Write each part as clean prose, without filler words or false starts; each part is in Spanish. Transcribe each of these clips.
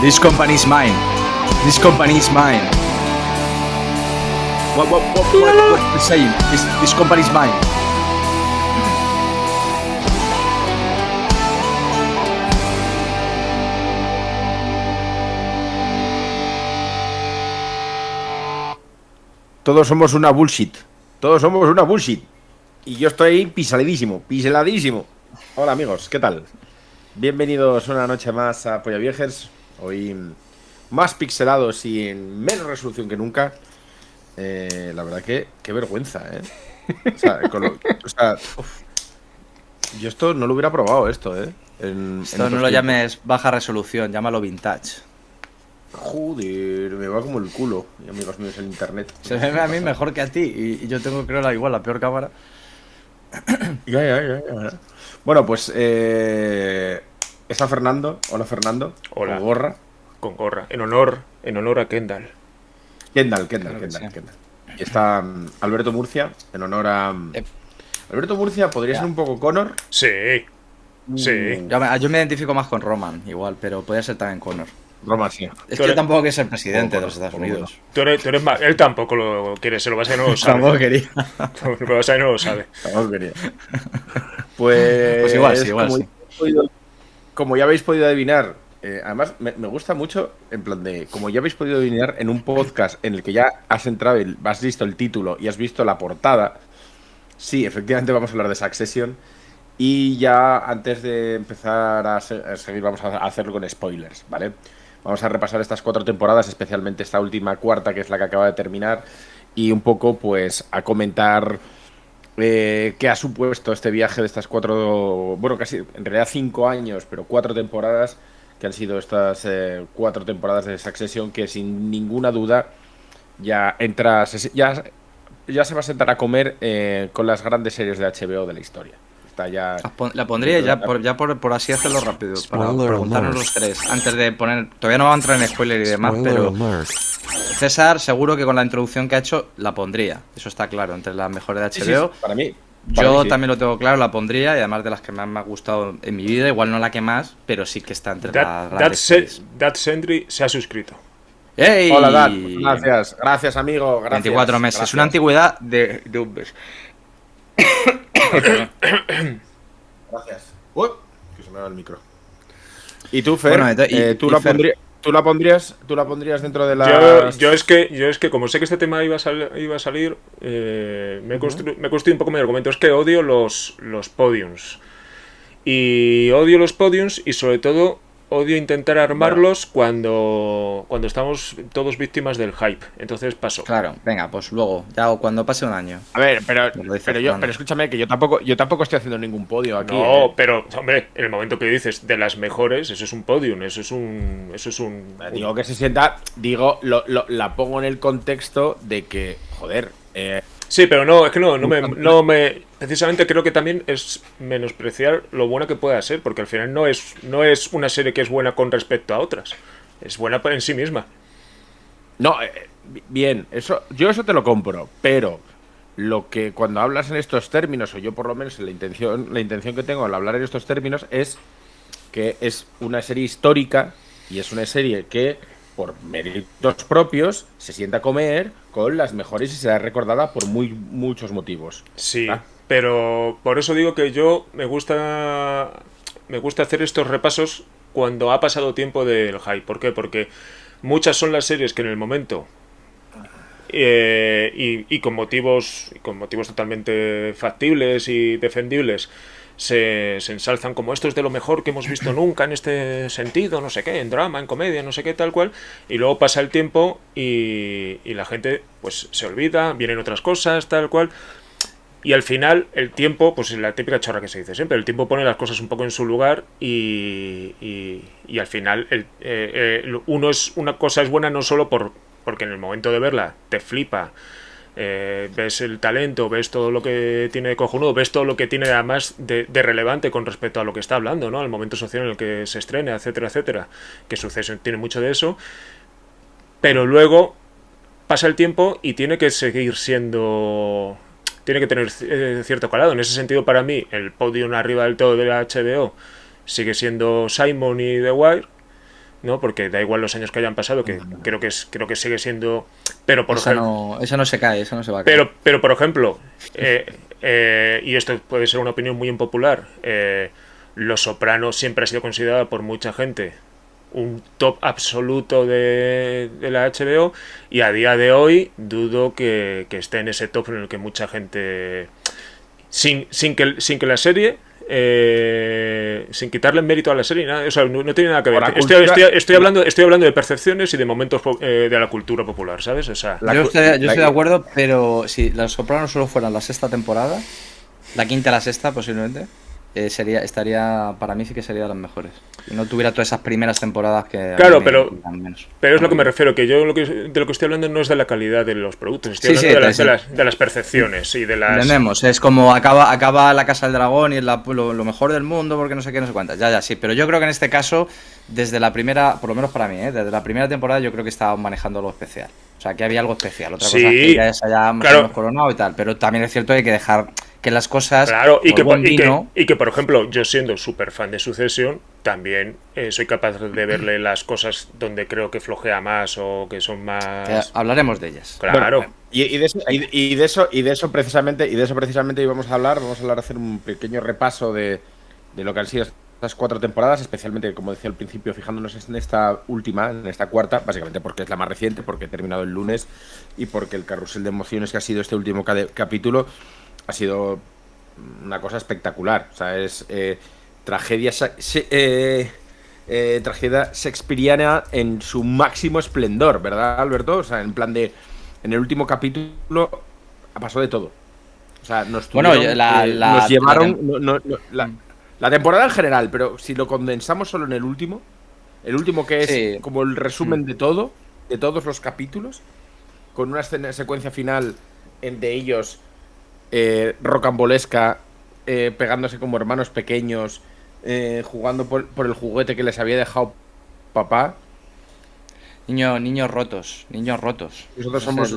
This company is mine. This company is mine. What you saying? This company is mine. Todos somos una bullshit. Todos somos una bullshit. Y yo estoy piseladísimo. Hola amigos, ¿qué tal? Bienvenidos una noche más a Polla Viejers. Hoy más pixelados y en menos resolución que nunca. La verdad que qué vergüenza, ¿eh? Yo esto no lo hubiera probado, esto, ¿eh? Esto no lo llames baja resolución, llámalo vintage. Joder, me va como el culo, y amigos míos en internet. Se ve a mí mejor que a ti y yo tengo, creo, la peor cámara. Ya. Bueno, pues está Fernando. Hola, Fernando. Hola. Con gorra. Con gorra. En honor a Kendall. Kendall. Y está Alberto Murcia, en honor a... Alberto Murcia podría ser un poco Connor. Sí. Yo me identifico más con Roman, igual, pero podría ser también Connor. Roma, sí. Es que yo tampoco quiero ser presidente de los Estados Unidos. Tú eres más. Él tampoco lo quiere, se lo pasa que no lo sabe. Tampoco quería. Lo que pasa que no lo sabe. Tampoco quería. Pues igual sí. Como ya habéis podido adivinar, además me gusta mucho, en plan de, como ya habéis podido adivinar, en un podcast en el que ya has entrado y has visto el título y has visto la portada, sí, efectivamente vamos a hablar de Succession. Y ya antes de empezar a seguir, vamos a hacerlo con spoilers, ¿vale? Vamos a repasar estas 4 temporadas, especialmente esta última cuarta, que es la que acaba de terminar, y un poco, pues, a comentar qué ha supuesto este viaje de estas 4, bueno, casi, en realidad 5 años, pero 4 temporadas, que han sido estas 4 temporadas de Succession, que sin ninguna duda ya ya se va a sentar a comer con las grandes series de HBO de la historia. Ya... La pondría ya por así hacerlo rápido, para preguntarnos los tres, antes de poner... Todavía no va a entrar en spoiler y demás, pero César seguro que con la introducción que ha hecho la pondría, eso está claro, entre las mejores de HBO. Sí, para mí. Yo también lo tengo claro, la pondría, y además de las que más me ha gustado en mi vida, igual no la que más, pero sí que está entre las grandes. That Sentry se ha suscrito. ¡Ey! Hola, Dad. Gracias, amigo. Gracias. 24 meses, gracias. Una antigüedad de un mes. Gracias. Que se me va el micro. ¿Y tú, Fer? Bueno, ¿Tú la pondrías dentro de la... Yo es que como sé que este tema iba a salir, me he construido un poco mi argumento. Es que odio los podiums. Y odio los podiums y sobre todo odio intentar armarlos cuando estamos todos víctimas del hype. Entonces paso. Claro, venga, pues luego, ya cuando pase un año. A ver, pero escúchame, que yo tampoco estoy haciendo ningún podio aquí. No, pero, hombre, en el momento que dices de las mejores, eso es un podium, eso es un... Digo que se sienta, la pongo en el contexto de que, joder... Sí, pero no, es que no me... Precisamente creo que también es menospreciar lo buena que pueda ser, porque al final no es una serie que es buena con respecto a otras. Es buena en sí misma. No, bien, yo eso te lo compro, pero lo que cuando hablas en estos términos, o yo por lo menos la intención que tengo al hablar en estos términos es que es una serie histórica y es una serie que por méritos propios se sienta a comer con las mejores y será recordada por muchos motivos. Sí, pero por eso digo que yo me gusta hacer estos repasos cuando ha pasado tiempo del hype. ¿Por qué? Porque muchas son las series que en el momento y con motivos totalmente factibles y defendibles se ensalzan como esto es de lo mejor que hemos visto nunca en este sentido, no sé qué, en drama, en comedia, no sé qué, tal cual, y luego pasa el tiempo y la gente pues se olvida, vienen otras cosas, tal cual, y al final el tiempo, pues es la típica chorra que se dice siempre, el tiempo pone las cosas un poco en su lugar y al final una cosa es buena no solo porque en el momento de verla te flipa, ves el talento, ves todo lo que tiene de cojonudo, ves todo lo que tiene además de relevante con respecto a lo que está hablando, ¿no? Al momento social en el que se estrena, etcétera, etcétera, que Succession tiene mucho de eso, pero luego pasa el tiempo y tiene que seguir siendo... Tiene que tener cierto calado. En ese sentido, para mí, el podium arriba del todo de la HBO sigue siendo Simon y The Wire, ¿no? Porque da igual los años que hayan pasado, que creo que sigue siendo... Pero por ejemplo, esa no se cae, esa no se va a caer. pero por ejemplo, y esto puede ser una opinión muy impopular, Los Sopranos siempre ha sido considerada por mucha gente un top absoluto de la HBO, y a día de hoy dudo que esté en ese top en el que mucha gente, sin que la serie, sin quitarle mérito a la serie, nada, o sea, no tiene nada que ver. Estoy hablando de percepciones y de momentos de la cultura popular, ¿sabes? O sea, yo estoy de acuerdo, pero si Los Sopranos solo fueran la sexta temporada, la quinta y la sexta posiblemente, estaría, para mí sí que sería de las mejores. Y no tuviera todas esas primeras temporadas que... Claro, pero es lo que me refiero, que yo de lo que estoy hablando no es de la calidad de los productos, estoy hablando de las percepciones y de las... Entendemos, es como acaba La Casa del Dragón y es lo mejor del mundo porque no sé qué, no sé cuántas. Ya, sí, pero yo creo que en este caso, desde la primera, por lo menos para mí, desde la primera temporada yo creo que estaban manejando lo especial. O sea, que había algo especial. Otra cosa es que ya se haya más o menos coronado y tal, pero también es cierto que hay que dejar que las cosas... Claro, y que, por ejemplo, yo siendo súper fan de Succession, también soy capaz de verle las cosas donde creo que flojea más o que son más... hablaremos de ellas. Claro. Bueno, y de eso precisamente íbamos a hablar, hacer un pequeño repaso de lo que han sido estas 4 temporadas, especialmente, como decía al principio, fijándonos en esta última, en esta cuarta, básicamente porque es la más reciente, porque he terminado el lunes y porque el carrusel de emociones que ha sido este último capítulo ha sido una cosa espectacular. O sea, es tragedia shakespeariana en su máximo esplendor, ¿verdad, Alberto? O sea, en plan de... En el último capítulo pasó de todo. O sea, nos llevaron... La temporada en general, pero si lo condensamos solo en el último que es como el resumen de todo, de todos los capítulos, con una secuencia final de ellos rocambolesca, pegándose como hermanos pequeños, jugando por el juguete que les había dejado papá. Niños rotos. Nosotros somos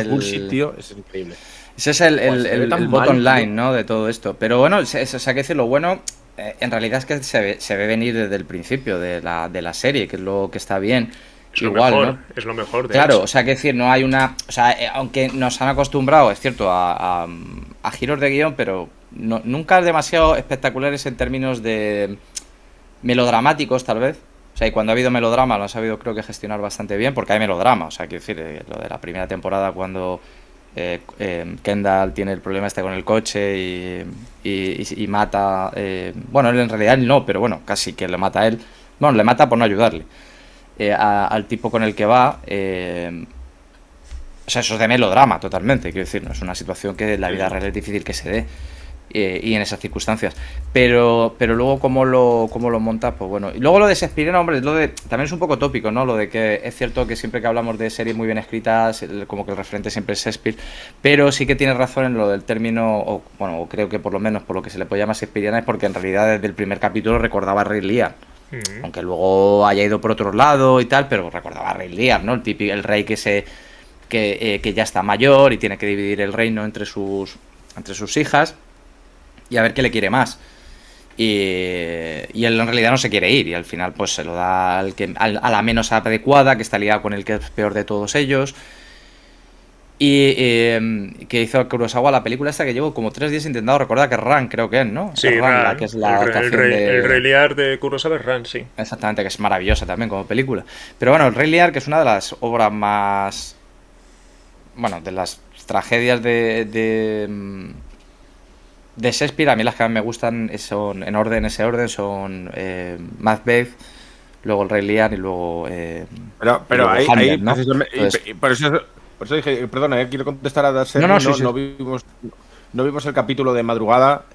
bullshit, tío, es increíble. Ese es el bottom line, ¿no? De todo esto. Pero bueno, o sea, que decir, lo bueno, en realidad es que se ve venir desde el principio de la serie, que es lo que está bien. Es igual, lo mejor, ¿no? Es lo mejor de Claro, eso. o sea, que decir, no hay una... O sea, aunque nos han acostumbrado, es cierto, a giros de guión, pero nunca demasiado espectaculares en términos de melodramáticos, tal vez. O sea, y cuando ha habido melodrama lo han sabido, creo que, gestionar bastante bien, porque hay melodrama. O sea, quiero decir, lo de la primera temporada cuando Kendall tiene el problema este con el coche y mata... bueno, él en realidad no, pero bueno, casi que le mata a él. Bueno, le mata por no ayudarle. Al tipo con el que va... o sea, eso es de melodrama totalmente, quiero decir, no es una situación que en la vida real es difícil que se dé. Y en esas circunstancias, pero luego cómo lo montas, pues bueno. Y luego lo de Shakespeare, hombre, también es un poco tópico, ¿no? Lo de que es cierto que siempre que hablamos de series muy bien escritas, como que el referente siempre es Shakespeare, pero sí que tiene razón en lo del término, o creo que por lo menos por lo que se le puede llamar shakespeariana, es porque en realidad desde el primer capítulo recordaba a Rey Lear. Aunque luego haya ido por otro lado y tal, pero recordaba a Rey Lear, ¿no? El rey que ya está mayor y tiene que dividir el reino entre sus hijas. Y a ver qué le quiere más. Y él en realidad no se quiere ir. Y al final pues se lo da a la menos adecuada, que está liado con el que es peor de todos ellos. Y que hizo Kurosawa la película esta que llevo como 3 días intentando recordar, que es Ran, creo que es, ¿no? Sí, es Ran, que es la el Rey Lear de Kurosawa es Ran, sí. Exactamente, que es maravillosa también como película. Pero bueno, el Rey Lear, que es una de las obras más... Bueno, de las tragedias de Shakespeare, a mí las que más me gustan son, en ese orden, son Macbeth, luego el Rey Lear y luego... pero ahí, Hamlet, ¿no? Por eso dije, perdona, quiero contestar a Darcy. No vimos el capítulo de madrugada.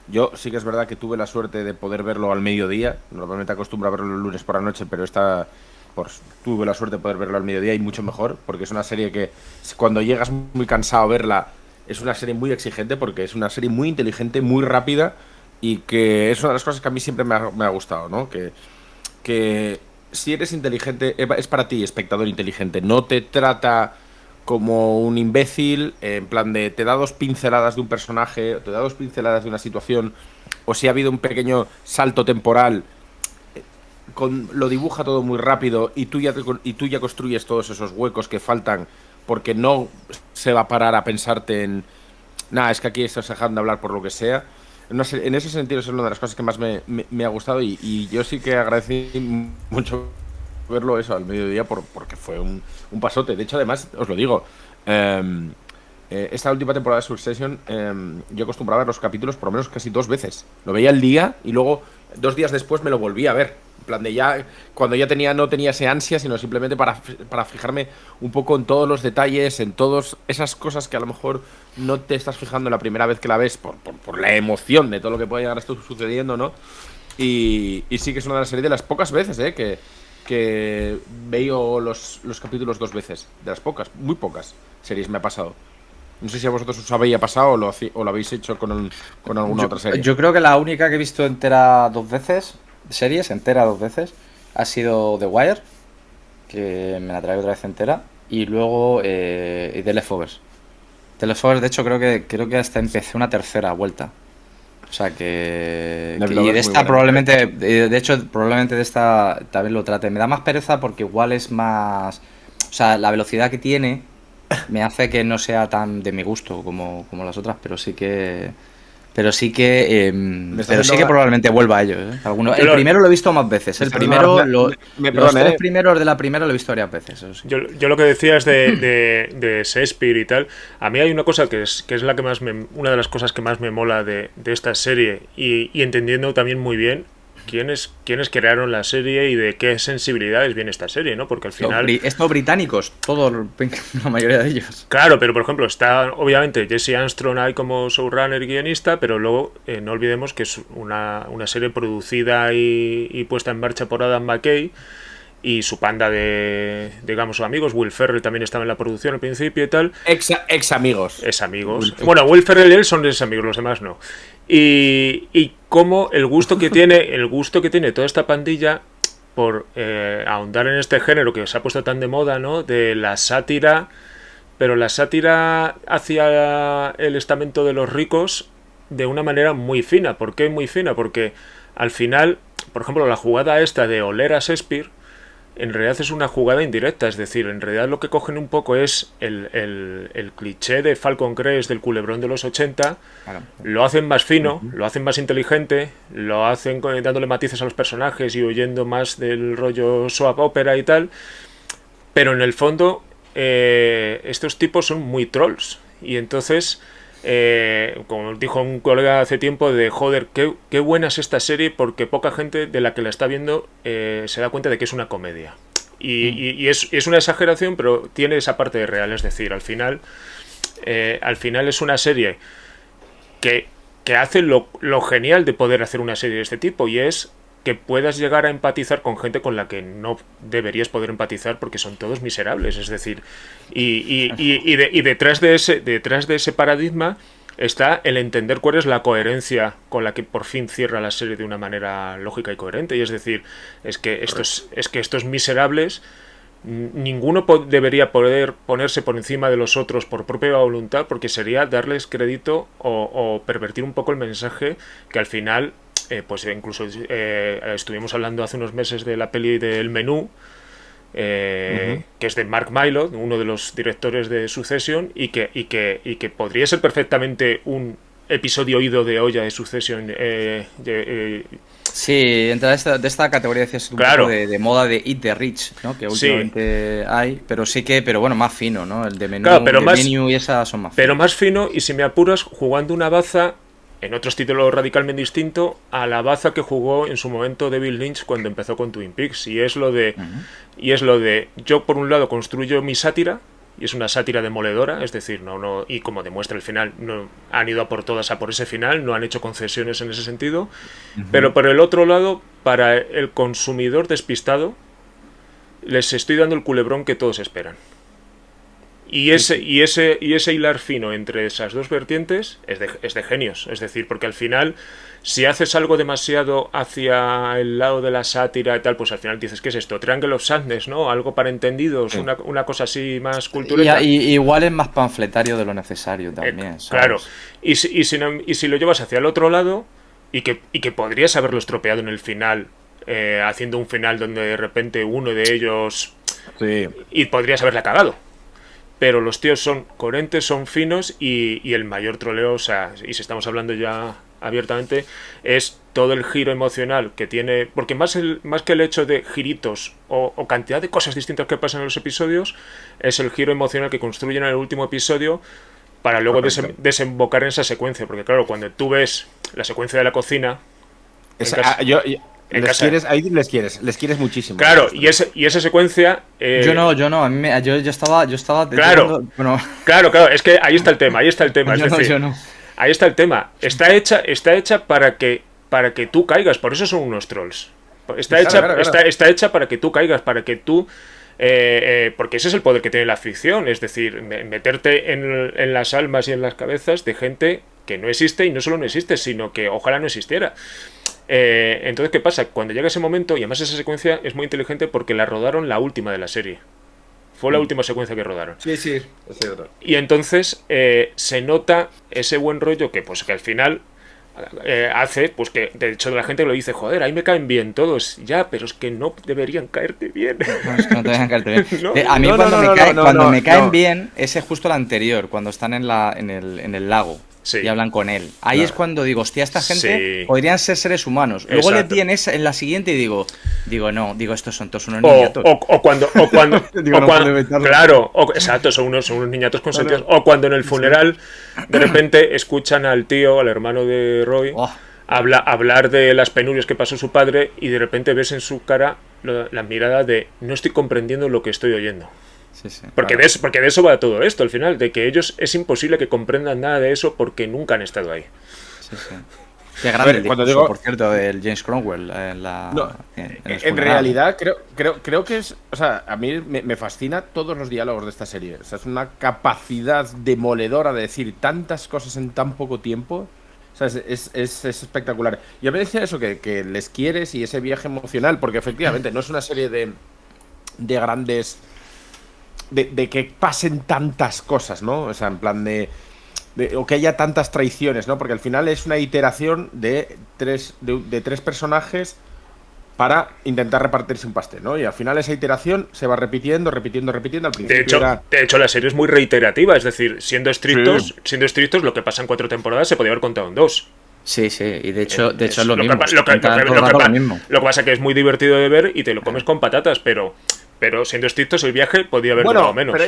Yo sí que es verdad que tuve la suerte de poder verlo al mediodía. Normalmente acostumbro a verlo el lunes por la noche, pero tuve la suerte de poder verlo al mediodía y mucho mejor, porque es una serie que cuando llegas muy cansado a verla, es una serie muy exigente, porque es una serie muy inteligente, muy rápida, y que es una de las cosas que a mí siempre me ha gustado, ¿no? Que si eres inteligente, es para ti, espectador inteligente. No te trata como un imbécil, en plan de te da 2 pinceladas de un personaje, te da 2 pinceladas de una situación, o si ha habido un pequeño salto temporal, lo dibuja todo muy rápido y tú ya construyes todos esos huecos que faltan porque no se va a parar a pensarte en nada, es que aquí estás dejando de hablar por lo que sea. No sé, en ese sentido es una de las cosas que más me ha gustado y yo sí que agradecí mucho verlo eso al mediodía porque fue un pasote. De hecho, además, os lo digo, esta última temporada de Succession yo acostumbraba a ver los capítulos por lo menos casi 2 veces. Lo veía el día y luego 2 días después me lo volví a ver. En plan de ya, cuando ya no tenía ese ansia, sino simplemente para fijarme un poco en todos los detalles, en todas esas cosas que a lo mejor no te estás fijando la primera vez que la ves por la emoción de todo lo que puede llegar a estar sucediendo, ¿no? Y sí que es una de las series de las pocas veces, que veo los capítulos 2 veces. De las pocas, muy pocas series me ha pasado. No sé si a vosotros os había pasado o lo habéis hecho con alguna otra serie. Yo creo que la única que he visto entera 2 veces, series entera 2 veces, ha sido The Wire, que me la traigo otra vez entera, y luego The Leftovers. The Leftovers, de hecho, creo que hasta empecé una tercera vuelta. O sea que y de esta probablemente, de hecho, probablemente de esta también lo trate. Me da más pereza porque igual es más... O sea, la velocidad que tiene me hace que no sea tan de mi gusto como las otras, pero sí que probablemente vuelva a ello, ¿eh? El primero lo he visto más veces. Los 3 primeros de la primera lo he visto varias veces. Eso sí. Yo lo que decía es de Shakespeare y tal. A mí hay una cosa que es la que más una de las cosas que más me mola de esta serie y entendiendo también muy bien quiénes crearon la serie y de qué sensibilidades viene esta serie, ¿no? Porque al final... Estos británicos, todos, la mayoría de ellos. Claro, pero por ejemplo está obviamente Jesse Armstrong ahí como showrunner y guionista, pero luego no olvidemos que es una serie producida y puesta en marcha por Adam McKay y su panda de, digamos, amigos. Will Ferrell también estaba en la producción al principio y tal. Ex amigos. Bueno, Will Ferrell y él son ex amigos, los demás no. Y como el gusto que tiene toda esta pandilla por ahondar en este género que se ha puesto tan de moda, ¿no? De la sátira, pero la sátira hacia el estamento de los ricos de una manera muy fina. ¿Por qué muy fina? Porque al final, por ejemplo, la jugada esta de oler a Shakespeare en realidad es una jugada indirecta, es decir, en realidad lo que cogen un poco es el cliché de Falcon Crest del culebrón de los 80, lo hacen más fino, lo hacen más inteligente, lo hacen dándole matices a los personajes y huyendo más del rollo soap opera y tal, pero en el fondo estos tipos son muy trolls y entonces... como dijo un colega hace tiempo, de joder, qué buena es esta serie porque poca gente de la que la está viendo se da cuenta de que es una comedia y es una exageración, pero tiene esa parte de real, es decir, al final es una serie que hace lo genial de poder hacer una serie de este tipo, y es que puedas llegar a empatizar con gente con la que no deberías poder empatizar porque son todos miserables, es decir, y detrás de ese paradigma está el entender cuál es la coherencia con la que por fin cierra la serie de una manera lógica y coherente, y es decir, es que estos miserables, ninguno debería poder ponerse por encima de los otros por propia voluntad, porque sería darles crédito o pervertir un poco el mensaje que al final... pues incluso estuvimos hablando hace unos meses de la peli del Menú, que es de Mark Mylod, uno de los directores de Succession, y que podría ser perfectamente un episodio oído de olla de Succession. Sí, entra de esta categoría, decías, un poco de moda de Eat the Rich, ¿no? Que últimamente hay, pero bueno, más fino, ¿no? El de Menú, Menú y esas son más finos. Pero más fino, y si me apuras, jugando una baza en otro título radicalmente distinto a la baza que jugó en su momento David Lynch cuando empezó con Twin Peaks, y es lo de yo por un lado construyo mi sátira, y es una sátira demoledora, es decir, no y como demuestra el final, no han ido a por todas a por ese final, no han hecho concesiones en ese sentido, pero por el otro lado, para el consumidor despistado les estoy dando el culebrón que todos esperan. Y ese hilar fino entre esas dos vertientes es de genios. Es decir, porque al final, si haces algo demasiado hacia el lado de la sátira y tal, pues al final dices, ¿qué es esto? Triangle of Sadness, ¿no? Algo para entendidos, una cosa así más cultural. Y igual es más panfletario de lo necesario también, ¿sabes? Claro. Y si lo llevas hacia el otro lado, y que podrías haberlo estropeado en el final, haciendo un final donde de repente uno de ellos... Sí. Y podrías haberla cagado. Pero los tíos son coherentes, son finos y el mayor troleo, o sea, y si estamos hablando ya abiertamente, es todo el giro emocional que tiene, porque más que el hecho de giritos o cantidad de cosas distintas que pasan en los episodios, es el giro emocional que construyen en el último episodio para luego desembocar en esa secuencia, porque claro, cuando tú ves la secuencia de la cocina... Les quieres muchísimo. Claro, y esa secuencia... Yo no, yo estaba... Claro, bueno. claro, es que ahí está el tema, es decir, yo no. ahí está el tema. Está hecha para que tú caigas, por eso son unos trolls. Está hecha para que tú caigas, para que tú... porque ese es el poder que tiene la ficción, es decir, meterte en las almas y en las cabezas de gente que no existe, y no solo no existe, sino que ojalá no existiera. Entonces, ¿qué pasa? Cuando llega ese momento, y además esa secuencia es muy inteligente porque la rodaron la última de la serie. Fue la última secuencia que rodaron. Sí, es cierto. Y entonces se nota ese buen rollo que al final hace, pues que de hecho la gente lo dice, joder, ahí me caen bien todos. Ya, pero es que no deberían caerte bien. No, es que no te deberían caerte bien. No. A mí cuando me caen bien, ese es justo el anterior, cuando están en el lago. Sí. Y hablan con él. Ahí es cuando digo, hostia, esta gente podrían ser seres humanos. Luego Exacto. le vi en la siguiente y digo, estos son todos unos niñatos. O cuando claro, exacto, son unos niñatos consentidos. O cuando en el funeral de repente escuchan al tío, al hermano de Roy, hablar de las penurias que pasó su padre, y de repente ves en su cara la mirada de no estoy comprendiendo lo que estoy oyendo. Sí, porque de eso va todo esto al final, de que ellos es imposible que comprendan nada de eso porque nunca han estado ahí. Sí. Qué grande el discurso, por cierto, del James Cromwell en realidad creo que es, o sea, a mí me fascina todos los diálogos de esta serie. O sea, es una capacidad demoledora de decir tantas cosas en tan poco tiempo. O sea, es espectacular. Y a mí decía eso, que les quieres, y ese viaje emocional, porque efectivamente no es una serie de grandes... De que pasen tantas cosas, ¿no? O sea, en plan o que haya tantas traiciones, ¿no? Porque al final es una iteración de tres personajes para intentar repartirse un pastel, ¿no? Y al final esa iteración se va repitiendo. Al principio de hecho, la serie es muy reiterativa, es decir, siendo estrictos, lo que pasa en 4 temporadas se podía haber contado en 2. Sí, y de hecho es lo mismo. Lo que pasa que es muy divertido de ver y te lo comes con patatas, pero siendo estrictos el viaje podía haber durado menos.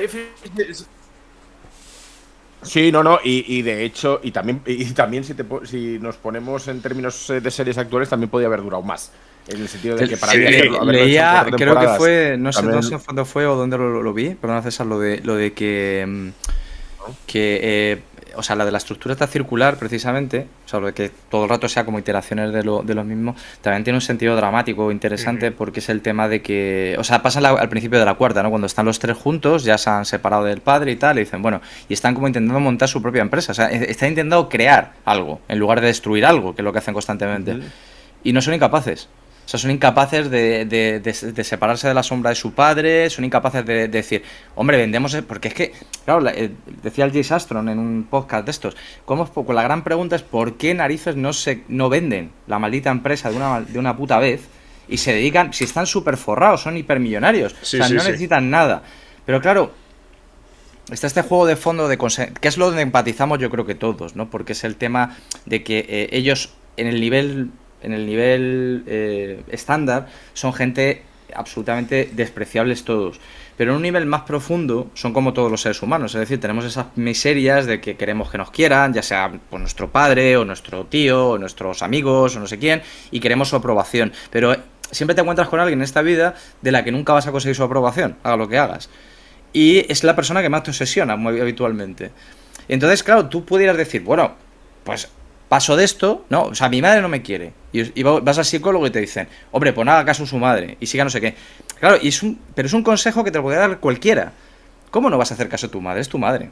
Sí, no, y de hecho, y también si nos ponemos en términos de series actuales, también podía haber durado más. En el sentido de que para leía, creo que fue, no sé cuándo fue o dónde lo vi, perdona César, lo de que o sea, la de la estructura está circular, precisamente, o sea, lo de que todo el rato sea como iteraciones de lo mismo, también tiene un sentido dramático interesante, porque es el tema de que, o sea, pasa al principio de la cuarta, ¿no? Cuando están los tres juntos, ya se han separado del padre y tal, y dicen, bueno, y están como intentando montar su propia empresa, o sea, están intentando crear algo, en lugar de destruir algo, que es lo que hacen constantemente, y no son incapaces. O sea, son incapaces de separarse de la sombra de su padre, son incapaces de decir, hombre, vendemos... Porque es que, claro, decía el Jay Astron en un podcast de estos, la gran pregunta es ¿por qué narices no venden la maldita empresa de una puta vez y se dedican, si están súper forrados, son hipermillonarios, necesitan nada? Pero claro, está este juego de fondo que es lo donde empatizamos yo creo que todos, ¿no? Porque es el tema de que ellos en el nivel estándar son gente absolutamente despreciables todos, pero en un nivel más profundo son como todos los seres humanos, es decir, tenemos esas miserias de que queremos que nos quieran, ya sea pues, nuestro padre o nuestro tío o nuestros amigos o no sé quién, y queremos su aprobación, pero siempre te encuentras con alguien en esta vida de la que nunca vas a conseguir su aprobación, haga lo que hagas, y es la persona que más te obsesiona muy habitualmente. Entonces, claro, tú pudieras decir, bueno, pues paso de esto, no, o sea, mi madre no me quiere. Y vas al psicólogo y te dicen, hombre, pues nada, caso a su madre, y siga no sé qué. Claro, pero es un consejo que te lo puede dar cualquiera. ¿Cómo no vas a hacer caso a tu madre? Es tu madre.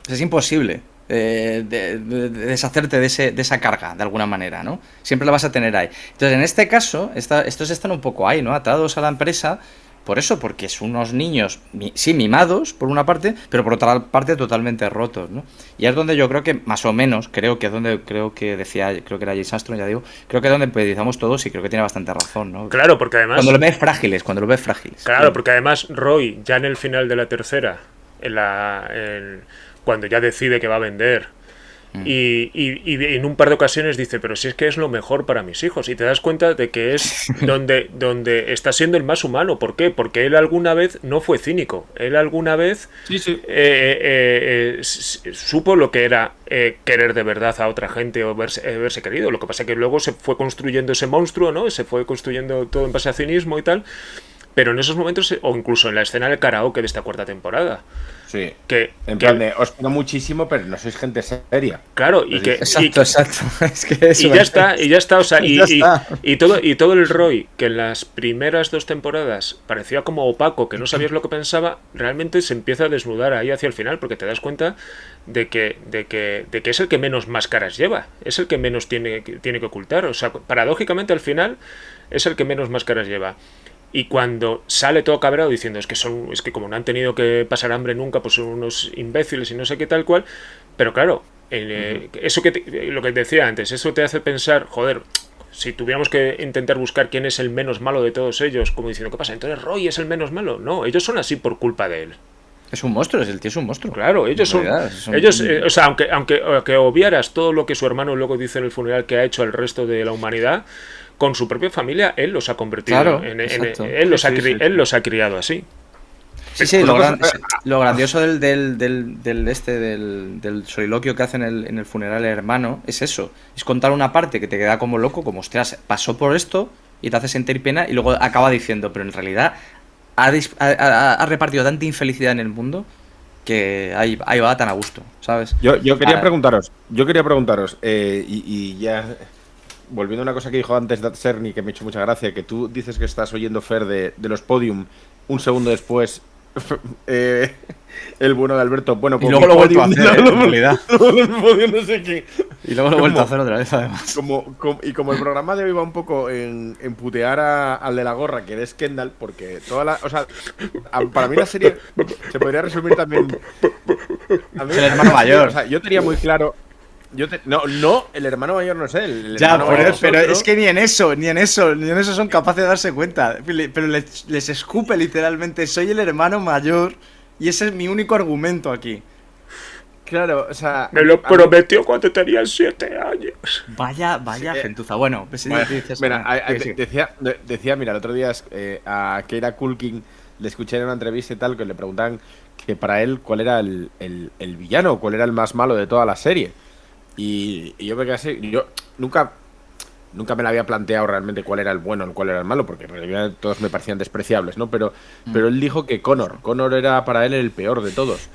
Es imposible deshacerte de esa carga, de alguna manera, ¿no? Siempre la vas a tener ahí. Entonces, en este caso, estos están un poco ahí, ¿no? Atados a la empresa, por eso, porque son unos niños, sí, mimados, por una parte, pero por otra parte totalmente rotos, ¿no? Y es donde yo creo que, más o menos, creo que era James Armstrong, ya digo, creo que es donde empatizamos todos y creo que tiene bastante razón, ¿no? Claro, porque además... Cuando lo ves frágiles. Claro, porque además Roy, ya en el final de la tercera, cuando ya decide que va a vender, y en un par de ocasiones dice, pero si es que es lo mejor para mis hijos, y te das cuenta de que es donde está siendo el más humano. ¿Por qué? Porque él alguna vez no fue cínico, él alguna vez supo lo que era querer de verdad a otra gente o verse querido. Lo que pasa es que luego se fue construyendo ese monstruo, ¿no? Se fue construyendo todo en base a cinismo y tal, pero en esos momentos, o incluso en la escena del karaoke de esta cuarta temporada, sí, en plan de, os pido muchísimo, pero no sois gente seria. Claro, Exacto. Es que eso y ya está, o sea, ya está. y todo el Roy, que en las primeras 2 temporadas parecía como opaco, que no sabías lo que pensaba, realmente se empieza a desnudar ahí hacia el final, porque te das cuenta de que es el que menos máscaras lleva, es el que menos tiene que ocultar. O sea, paradójicamente al final es el que menos máscaras lleva. Y cuando sale todo cabreado diciendo es que como no han tenido que pasar hambre nunca, pues son unos imbéciles y no sé qué tal cual. Pero claro, eso lo que te decía antes, eso te hace pensar, joder, si tuviéramos que intentar buscar quién es el menos malo de todos ellos, como diciendo, ¿qué pasa? Entonces Roy es el menos malo. No, ellos son así por culpa de él. Es un monstruo, el tío es un monstruo. Claro, ellos son... o sea, aunque obviaras todo lo que su hermano luego dice en el funeral que ha hecho al resto de la humanidad, con su propia familia, él los ha convertido él los ha criado así. Sí, lo grandioso del soliloquio que hace en el funeral del hermano es eso, es contar una parte que te queda como loco, como ostras, pasó por esto y te hace sentir pena, y luego acaba diciendo, pero en realidad ha repartido tanta infelicidad en el mundo que ahí va tan a gusto, ¿sabes? Yo quería preguntaros, y ya... Volviendo a una cosa que dijo antes Cerny, que me ha hecho mucha gracia, que tú dices que estás oyendo Fer de los Podium, un segundo después el bueno de Alberto, bueno, y luego lo he vuelto a hacer, en realidad. No sé qué. Y luego lo he vuelto a hacer otra vez, además. Como el programa de hoy va un poco en putear al de la gorra, que eres Kendall, porque o sea, para mí la serie se podría resumir también... El hermano mayor. O sea, yo tenía muy claro... No, el hermano mayor no es él. Ya, pero es que ni en eso son capaces de darse cuenta. Pero les escupe literalmente, soy el hermano mayor y ese es mi único argumento aquí. Claro, o sea... Me lo prometió cuando tenía 7 años. Vaya gentuza. Bueno, pues decía, mira, el otro día a Keira Culkin le escuché en una entrevista y tal, que le preguntaban que para él cuál era el villano, cuál era el más malo de toda la serie. Y yo me quedé así, yo nunca me la había planteado realmente cuál era el bueno y cuál era el malo, porque en realidad todos me parecían despreciables, ¿no? Pero él dijo que Connor era para él el peor de todos.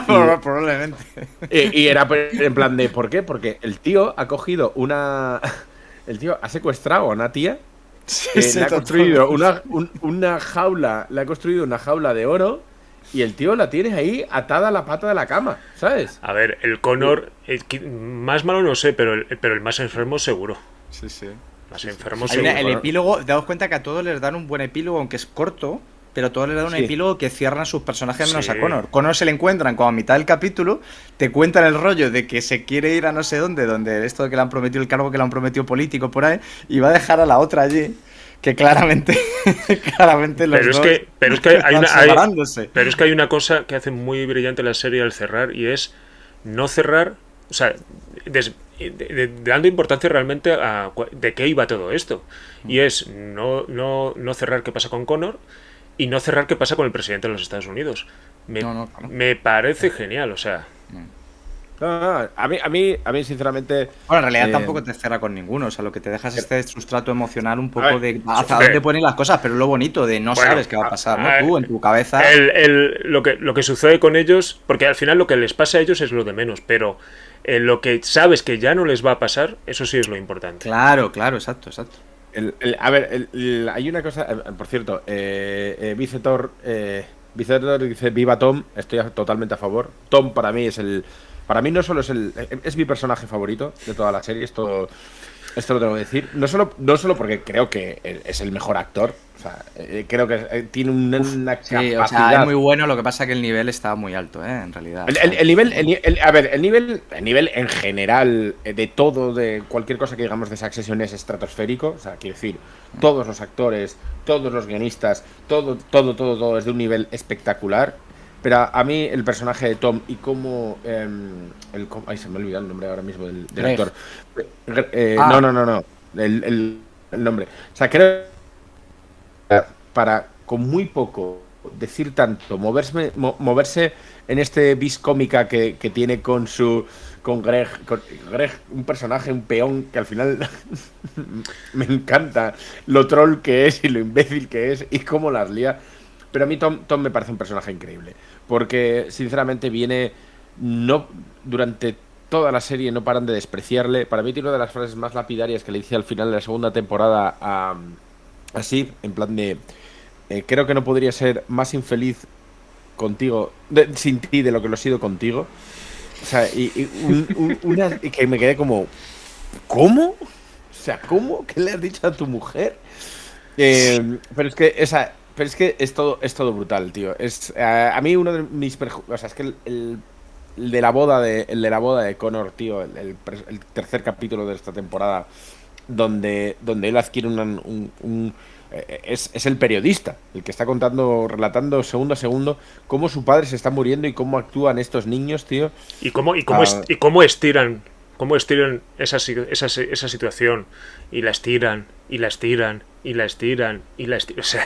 Probablemente. Y era en plan de, ¿por qué? Porque el tío ha cogido el tío ha secuestrado a una tía, le ha construido una jaula, de oro. Y el tío la tiene ahí atada a la pata de la cama, ¿sabes? A ver, el Connor, más malo no sé, pero el más enfermo seguro. Sí. Más enfermo seguro. El epílogo, daos cuenta que a todos les dan un buen epílogo, aunque es corto, pero a todos les dan un epílogo que cierran a sus personajes menos a Connor. Connor se le encuentran como a mitad del capítulo, te cuentan el rollo de que se quiere ir a no sé donde esto de que le han prometido el cargo que le han prometido político por ahí, y va a dejar a la otra allí. Que claramente los pero es que hay una cosa que hace muy brillante la serie al cerrar, y es no cerrar, o sea, dando importancia realmente a de qué iba todo esto, y es no cerrar qué pasa con Connor y no cerrar qué pasa con el presidente de los Estados Unidos. Me parece genial, o sea. A mí sinceramente... Bueno, en realidad tampoco te cierra con ninguno. O sea, lo que te deja es este sustrato emocional un poco de hacia dónde ponen las cosas, pero lo bonito de no sabes qué va a pasar, ¿no? Tú, en tu cabeza... Lo que sucede con ellos, porque al final lo que les pasa a ellos es lo de menos, pero lo que sabes que ya no les va a pasar, eso sí es lo importante. Claro, exacto. Hay una cosa... por cierto, Vicetor dice viva Tom, estoy totalmente a favor. Tom para mí es para mí no solo es mi personaje favorito de toda la serie, esto esto lo tengo que decir, no solo porque creo que es el mejor actor, o sea, creo que tiene una Sí, capacidad. o sea, es muy bueno, lo que pasa es que el nivel está muy alto, en realidad. El nivel en general de todo, de cualquier cosa que digamos de Succession es estratosférico. O sea, quiero decir, todos los actores, todos los guionistas, todo es de un nivel espectacular. Pero a mí el personaje de Tom y cómo ay, se me ha olvidado el nombre ahora mismo del actor. No. El nombre. O sea, creo para con muy poco decir tanto, moverse en este bis cómica que tiene con Greg, un personaje, un peón que al final me encanta lo troll que es y lo imbécil que es y cómo las lía. Pero a mí Tom me parece un personaje increíble, porque sinceramente no durante toda la serie no paran de despreciarle. Para mí tiene una de las frases más lapidarias que le dice al final de la segunda temporada a Sid, en plan de creo que no podría ser más infeliz contigo, sin ti, de lo que lo he sido contigo. O sea, y que me quedé como, ¿cómo? O sea, ¿cómo? ¿Qué le has dicho a tu mujer? Pero es que es todo brutal, tío. A mí uno de mis o sea, es que el de la boda de Connor, tío, el tercer capítulo de esta temporada, donde él adquiere es el periodista el que está relatando segundo a segundo cómo su padre se está muriendo y cómo actúan estos niños, tío. Y cómo estiran esa situación. Y la estiran, y la estiran, y la estiran, y la estiran. O sea,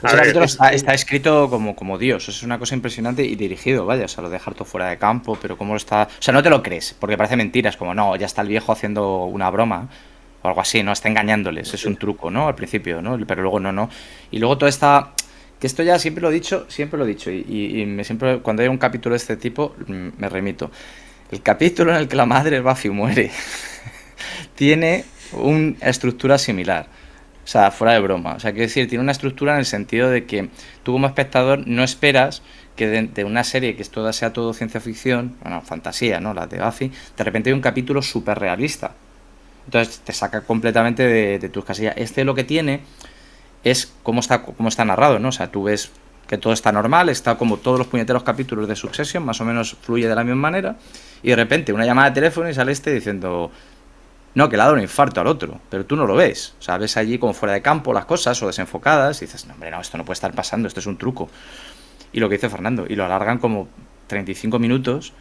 Ese capítulo está escrito como Dios, es una cosa impresionante y dirigido, vaya, o sea, lo de harto fuera de campo, pero cómo lo está... O sea, no te lo crees, porque parece mentira, es como, no, ya está el viejo haciendo una broma, o algo así, ¿no? Está engañándoles, es un truco, ¿no? Al principio, ¿no? Pero luego no. Y luego toda esta... Que esto ya siempre lo he dicho, y siempre cuando hay un capítulo de este tipo, me remito. El capítulo en el que la madre de Buffy muere tiene una estructura similar. O sea, fuera de broma. O sea, quiero decir, tiene una estructura en el sentido de que tú como espectador no esperas que de una serie que sea todo ciencia ficción, bueno, fantasía, ¿no? La de Buffy, de repente hay un capítulo súper realista. Entonces te saca completamente de tus casillas. Lo que tiene es cómo está narrado, ¿no? O sea, tú ves que todo está normal, está como todos los puñeteros capítulos de Succession, más o menos fluye de la misma manera, y de repente una llamada de teléfono y sale diciendo... No, que le ha dado un infarto al otro, pero tú no lo ves. O sea, ves allí como fuera de campo las cosas o desenfocadas y dices, no, hombre, no, esto no puede estar pasando, esto es un truco. Y lo que dice Fernando, y lo alargan como 35 minutos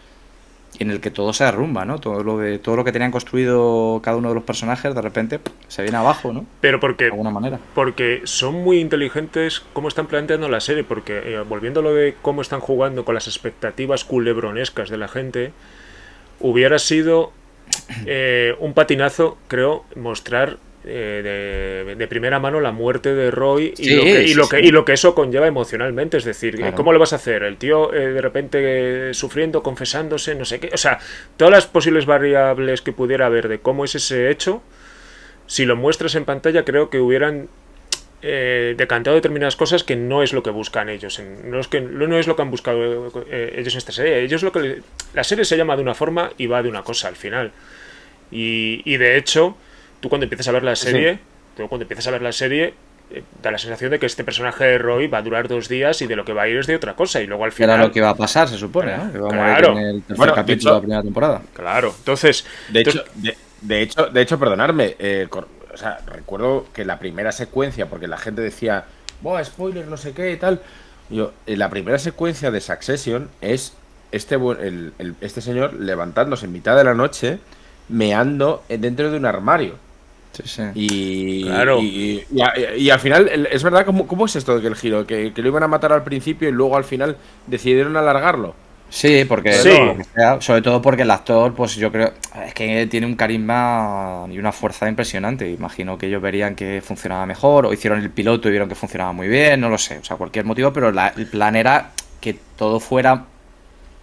en el que todo se derrumba, ¿no? Todo lo que tenían construido cada uno de los personajes de repente se viene abajo, ¿no? Pero porque, de alguna manera. Porque son muy inteligentes cómo están planteando la serie, porque volviendo a lo de cómo están jugando con las expectativas culebronescas de la gente, hubiera sido... un patinazo, creo, mostrar de primera mano la muerte de Roy y lo que eso conlleva emocionalmente. Es decir, claro. ¿Cómo lo vas a hacer? El tío de repente sufriendo, confesándose, no sé qué. O sea, todas las posibles variables que pudiera haber de cómo es ese hecho, si lo muestras en pantalla, creo que hubieran decantado determinadas cosas que no es lo que buscan ellos. No es lo que han buscado ellos en esta serie. Ellos la serie se llama de una forma y va de una cosa al final. Y de hecho, tú cuando empiezas a ver la serie, da la sensación de que este personaje de Roy va a durar 2 días y de lo que va a ir es de otra cosa. Y luego al final. Era lo que va a pasar, se supone, ¿no? Que va a morir en el tercer capítulo de la primera temporada. Claro, entonces. De hecho, perdonadme. O sea, recuerdo que la primera secuencia, porque la gente decía, ¡buah, spoiler, no sé qué y tal! La primera secuencia de Succession es este señor levantándose en mitad de la noche, meando dentro de un armario. Sí. Y al final, es verdad, ¿cómo es esto de que el giro? Que lo iban a matar al principio y luego al final decidieron alargarlo. Sí, porque sobre todo porque el actor, pues yo creo, es que tiene un carisma y una fuerza impresionante. Imagino que ellos verían que funcionaba mejor, o hicieron el piloto y vieron que funcionaba muy bien, no lo sé, o sea, cualquier motivo, pero el plan era que todo fuera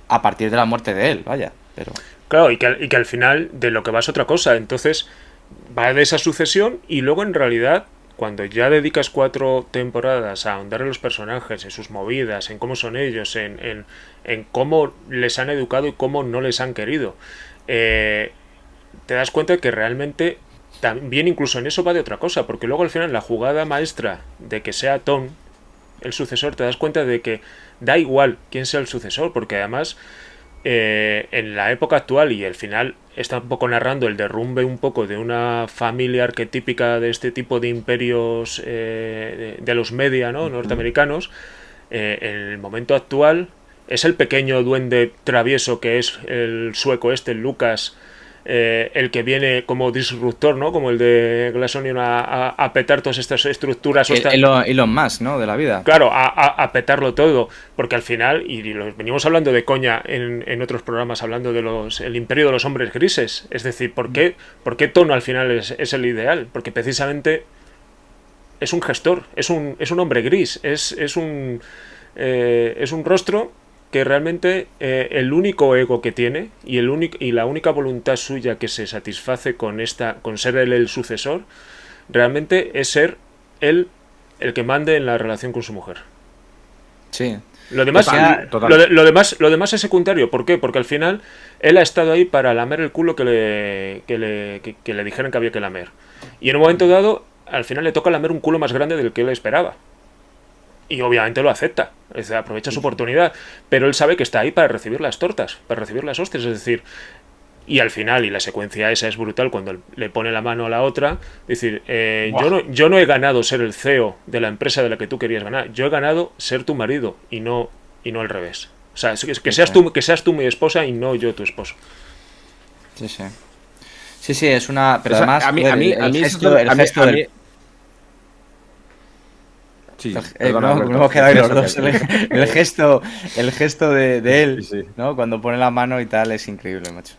a partir de la muerte de él, vaya. Pero claro, y que al final de lo que va es otra cosa. Entonces va de esa sucesión y luego en realidad cuando ya dedicas 4 temporadas a ahondar en los personajes, en sus movidas, en cómo son ellos, en cómo les han educado y cómo no les han querido, te das cuenta que realmente también incluso en eso va de otra cosa, porque luego al final la jugada maestra de que sea Tom el sucesor, te das cuenta de que da igual quién sea el sucesor, porque además en la época actual y al final está un poco narrando el derrumbe un poco de una familia arquetípica de este tipo de imperios de los media, ¿no? Norteamericanos. En el momento actual es el pequeño duende travieso que es el sueco el Lucas, el que viene como disruptor, ¿no? Como el de Glass Onion a petar todas estas estructuras. Elon Musk, ¿no? De la vida. Claro, a petarlo todo, porque al final, y lo venimos hablando de coña en otros programas, hablando de el imperio de los hombres grises, es decir, ¿por qué Tono al final es el ideal? Porque precisamente es un gestor, es un hombre gris, es un rostro que realmente el único ego que tiene y la única voluntad suya que se satisface con ser él el sucesor, realmente es ser él el que mande en la relación con su mujer. Sí. Lo demás, Total. Lo demás es secundario. ¿Por qué? Porque al final él ha estado ahí para lamer el culo que le dijeran que había que lamer. Y en un momento dado, al final le toca lamer un culo más grande del que él esperaba. Y obviamente lo acepta, aprovecha su oportunidad, pero él sabe que está ahí para recibir las tortas, para recibir las hostias, es decir, y al final, y la secuencia esa es brutal cuando le pone la mano a la otra, decir, yo no he ganado ser el CEO de la empresa de la que tú querías ganar, yo he ganado ser tu marido y no al revés. O sea, que seas tú mi esposa y no yo tu esposo. Sí, sí. Sí, sí, es una... Pero O sea, además, el gesto del... Sí, hemos quedado ahí los dos. El gesto de él, sí. ¿no? Cuando pone la mano y tal, es increíble, macho.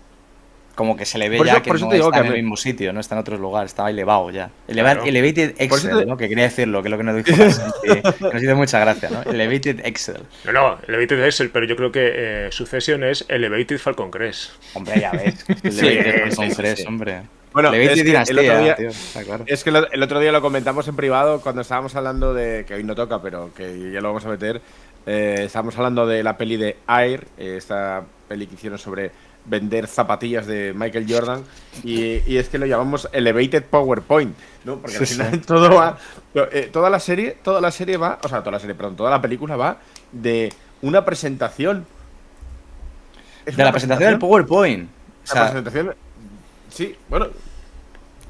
Como que se le ve Por ya eso- que por eso no te digo está que en a el mí- mismo sitio, no está en otros lugares, estaba elevado ya. Claro. Elevated Por eso Excel, ¿no? Que quería decirlo, que es lo que nos dijo que nos hizo mucha gracia, ¿no? Elevated Excel. No, Elevated Excel, pero yo creo que Succession es Elevated Falcon Crest. Hombre, ya ves. Elevated Falcon Crest, hombre. Bueno, Elevated es que Dinastía, el otro día- tío, está claro. Es que el otro día lo comentamos en privado cuando estábamos hablando de, que hoy no toca, pero que ya lo vamos a meter, estábamos hablando de la peli de Air, esta peli que hicieron sobre vender zapatillas de Michael Jordan, y es que lo llamamos Elevated PowerPoint, ¿no? Porque al final todo va, toda la serie va, o sea, toda la película va de una presentación. Es De una la presentación del PowerPoint. O La sea, presentación, sí, bueno,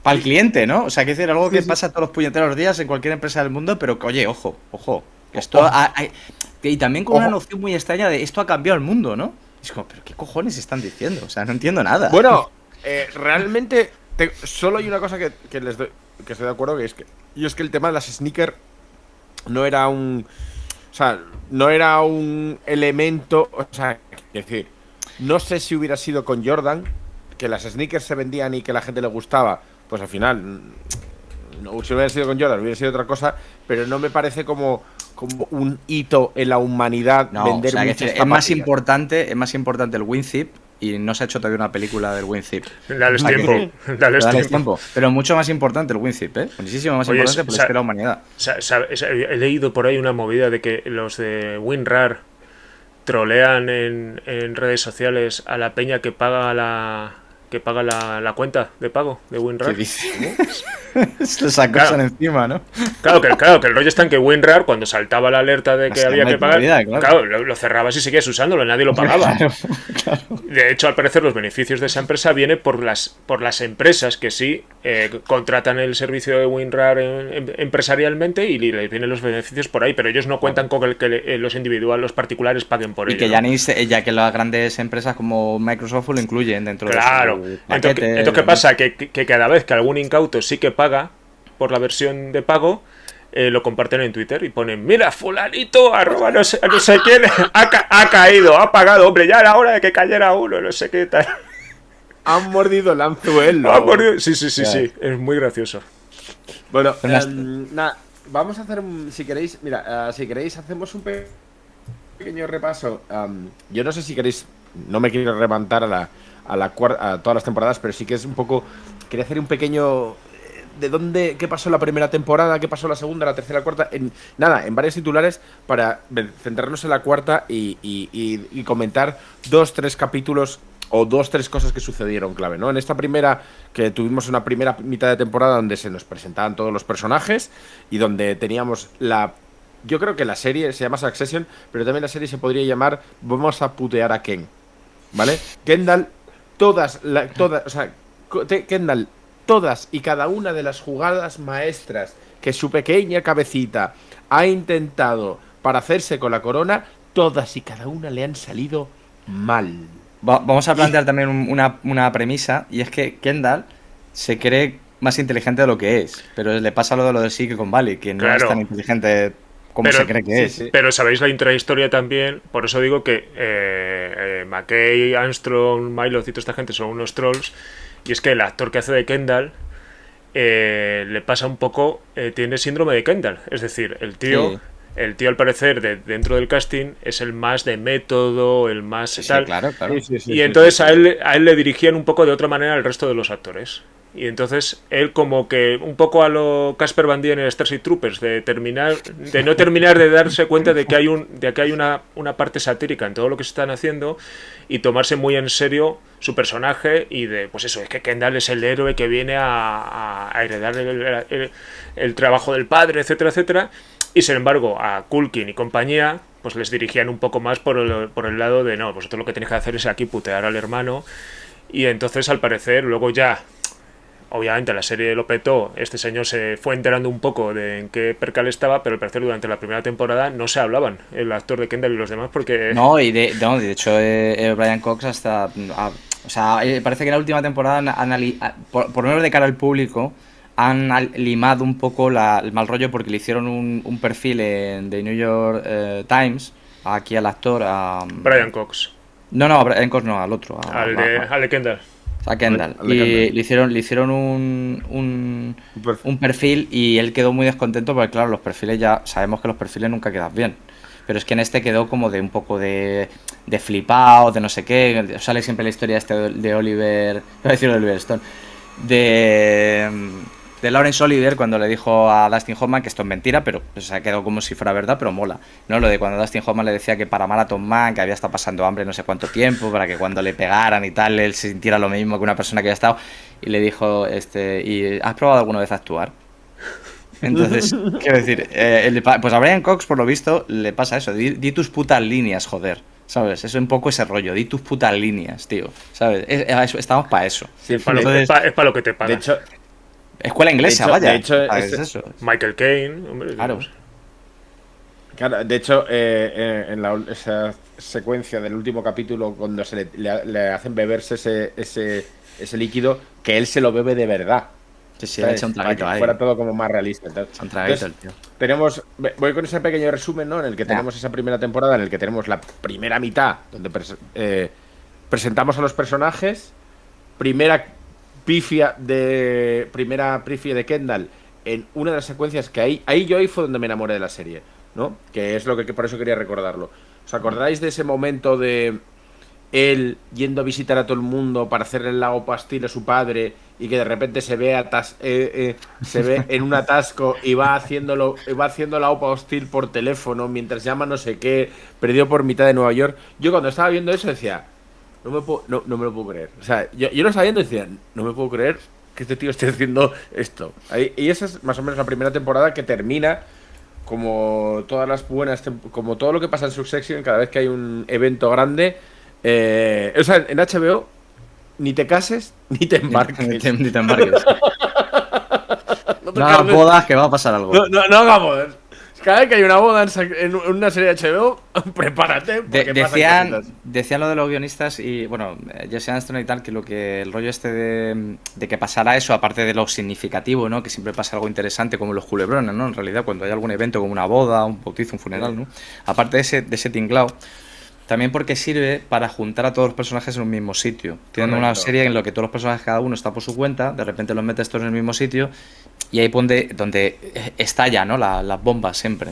para el cliente, ¿no? O sea, que decir algo que pasa todos los puñeteros días en cualquier empresa del mundo, pero que, oye, ojo. Esto y también con una noción muy extraña de esto ha cambiado el mundo, ¿no? Es como, ¿pero qué cojones están diciendo? O sea, no entiendo nada. Bueno, realmente solo hay una cosa que estoy de acuerdo, y es que el tema de las sneakers no era un elemento, o sea, es decir, no sé si hubiera sido con Jordan, que las sneakers se vendían y que la gente le gustaba, pues al final, no, si hubiera sido con Jordan hubiera sido otra cosa, pero no me parece como un hito en la humanidad No, vender o sea, que muchas es más zapatillas. importante el WinZip y no se ha hecho todavía una película del WinZip. Dales O sea, tiempo, que- dales dales tiempo. Pero mucho más importante el WinZip, ¿eh? Muchísimo más Oye, importante porque es que la humanidad. He leído por ahí una movida de que los de WinRAR trolean en redes sociales a la peña que paga la cuenta de pago de WinRAR. ¿Qué dices? Se los acosan encima, ¿no? Claro, que el rollo está en que WinRAR, cuando saltaba la alerta de que Así había no hay que pagar, prioridad, claro. lo cerrabas y seguías usándolo, nadie lo pagaba. Claro. De hecho, al parecer, los beneficios de esa empresa vienen por las empresas que sí contratan el servicio de WinRAR empresarialmente y les vienen los beneficios por ahí, pero ellos no cuentan con que los individuales, los particulares paguen por Y ello. que ¿no? ya que las grandes empresas como Microsoft lo incluyen dentro Claro. de su paquete. Entonces, ¿qué pasa? Que cada vez que algún incauto sí que paga por la versión de pago, lo comparten en Twitter y ponen, mira, fulanito, arroba no sé quién, ha caído, ha pagado, hombre, ya era hora de que cayera uno, no sé qué tal. Han mordido el anzuelo. Sí, es muy gracioso. Bueno, Pero nada, vamos a hacer si queréis, mira, si queréis hacemos un pequeño repaso. Yo no sé si queréis, no me quiero remontar a todas las temporadas, pero sí que es un poco, quería hacer un pequeño qué pasó la primera temporada, qué pasó la segunda, la tercera, la cuarta, en varios titulares para centrarnos en la cuarta y comentar 2-3 capítulos o 2-3 cosas que sucedieron clave, ¿no? En esta primera, que tuvimos una primera mitad de temporada donde se nos presentaban todos los personajes y donde teníamos yo creo que la serie se llama Succession, pero también la serie se podría llamar Vamos a putear a Ken, ¿vale? Kendall, Kendall, todas y cada una de las jugadas maestras que su pequeña cabecita ha intentado para hacerse con la corona, todas y cada una le han salido mal. Vamos a plantear también una premisa, y es que Kendall se cree más inteligente de lo que es, pero le pasa lo del Silicon Valley, que no es tan inteligente como se cree que es. Pero sabéis la intrahistoria también, por eso digo que McKay, Armstrong, Mylod y toda esta gente son unos trolls, y es que el actor que hace de Kendall le pasa un poco, tiene síndrome de Kendall, es decir, el tío al parecer dentro del casting es el más de método, el más tal, claro. Y entonces a él le dirigían un poco de otra manera al resto de los actores. Y entonces él como que un poco a lo Casper Van Dien en Starship Troopers, de no terminar de darse cuenta de que hay una parte satírica en todo lo que se están haciendo y tomarse muy en serio su personaje y de, pues eso, es que Kendall es el héroe que viene a heredar el trabajo del padre, etcétera, etcétera. Y sin embargo a Culkin y compañía pues les dirigían un poco más por el lado de no, vosotros lo que tenéis que hacer es aquí putear al hermano. Y entonces al parecer luego ya, obviamente la serie lo petó, este señor se fue enterando un poco de en qué percal estaba, pero al parecer durante la primera temporada no se hablaban el actor de Kendall y los demás porque... No, de hecho Brian Cox hasta... parece que en la última temporada por lo menos de cara al público han limado un poco el mal rollo porque le hicieron un perfil en The New York Times aquí al actor Brian Cox. No, a Brian Cox no, al otro. Al de Kendall. A Kendall. Y le hicieron un perfil y él quedó muy descontento porque claro, los perfiles ya sabemos que los perfiles nunca quedan bien. Pero es que en este quedó como de un poco de flipado, de no sé qué. Sale siempre la historia de Oliver... Iba a decir Oliver Stone. De Laurence Olivier cuando le dijo a Dustin Hoffman que esto es mentira, pero se ha quedado como si fuera verdad, pero mola, ¿no? Lo de cuando Dustin Hoffman le decía que para Marathon Man, que había estado pasando hambre no sé cuánto tiempo, para que cuando le pegaran y tal, él se sintiera lo mismo que una persona que había estado, y le dijo, ¿y has probado alguna vez a actuar? Entonces, quiero decir, pues a Brian Cox, por lo visto, le pasa eso, di tus putas líneas, joder. ¿Sabes? Es un poco ese rollo, di tus putas líneas, tío. ¿Sabes? Estamos para eso. Sí, es para lo que te pagan. De hecho, escuela inglesa, vaya. De hecho, es eso. Michael Caine, hombre. Claro, de hecho, en esa secuencia del último capítulo, cuando le hacen beberse ese líquido, que él se lo bebe de verdad. Sí, le echa un traguito para que ahí. fuera todo como más realista. Un traguito, tío. Voy con ese pequeño resumen, ¿no? En el que tenemos esa primera temporada, en el que tenemos la primera mitad, donde presentamos a los personajes, primera pifia de Kendall en una de las secuencias que ahí fue donde me enamoré de la serie, ¿no? Que es lo que por eso quería recordarlo. ¿Os acordáis de ese momento de él yendo a visitar a todo el mundo para hacerle el lago pastil a su padre y que de repente se ve en un atasco y va haciendo la OPA hostil por teléfono mientras llama no sé qué, perdido por mitad de Nueva York? Yo cuando estaba viendo eso decía, no me lo puedo creer. O sea, yo lo estaba viendo y decía, no me puedo creer que este tío esté haciendo esto. Y esa es más o menos la primera temporada, que termina como todas las buenas, como todo lo que pasa en Succession cada vez que hay un evento grande. O sea, en HBO ni te cases ni te embarques. Ni te embarques. No hagas bodas, que va a pasar algo. No hagas bodas. Cada vez que hay una boda en una serie de HBO, prepárate. Decían lo de los guionistas y, bueno, Jesse Armstrong y tal, que el rollo este de que pasara eso, aparte de lo significativo, ¿no? Que siempre pasa algo interesante, como los culebrones, ¿no? En realidad, cuando hay algún evento como una boda, un bautizo, un funeral, ¿no? Aparte de ese tinglao, también porque sirve para juntar a todos los personajes en un mismo sitio. Tienen una serie en la que todos los personajes, cada uno está por su cuenta, de repente los metes todos en el mismo sitio y ahí donde estalla, ¿no? Las bombas siempre.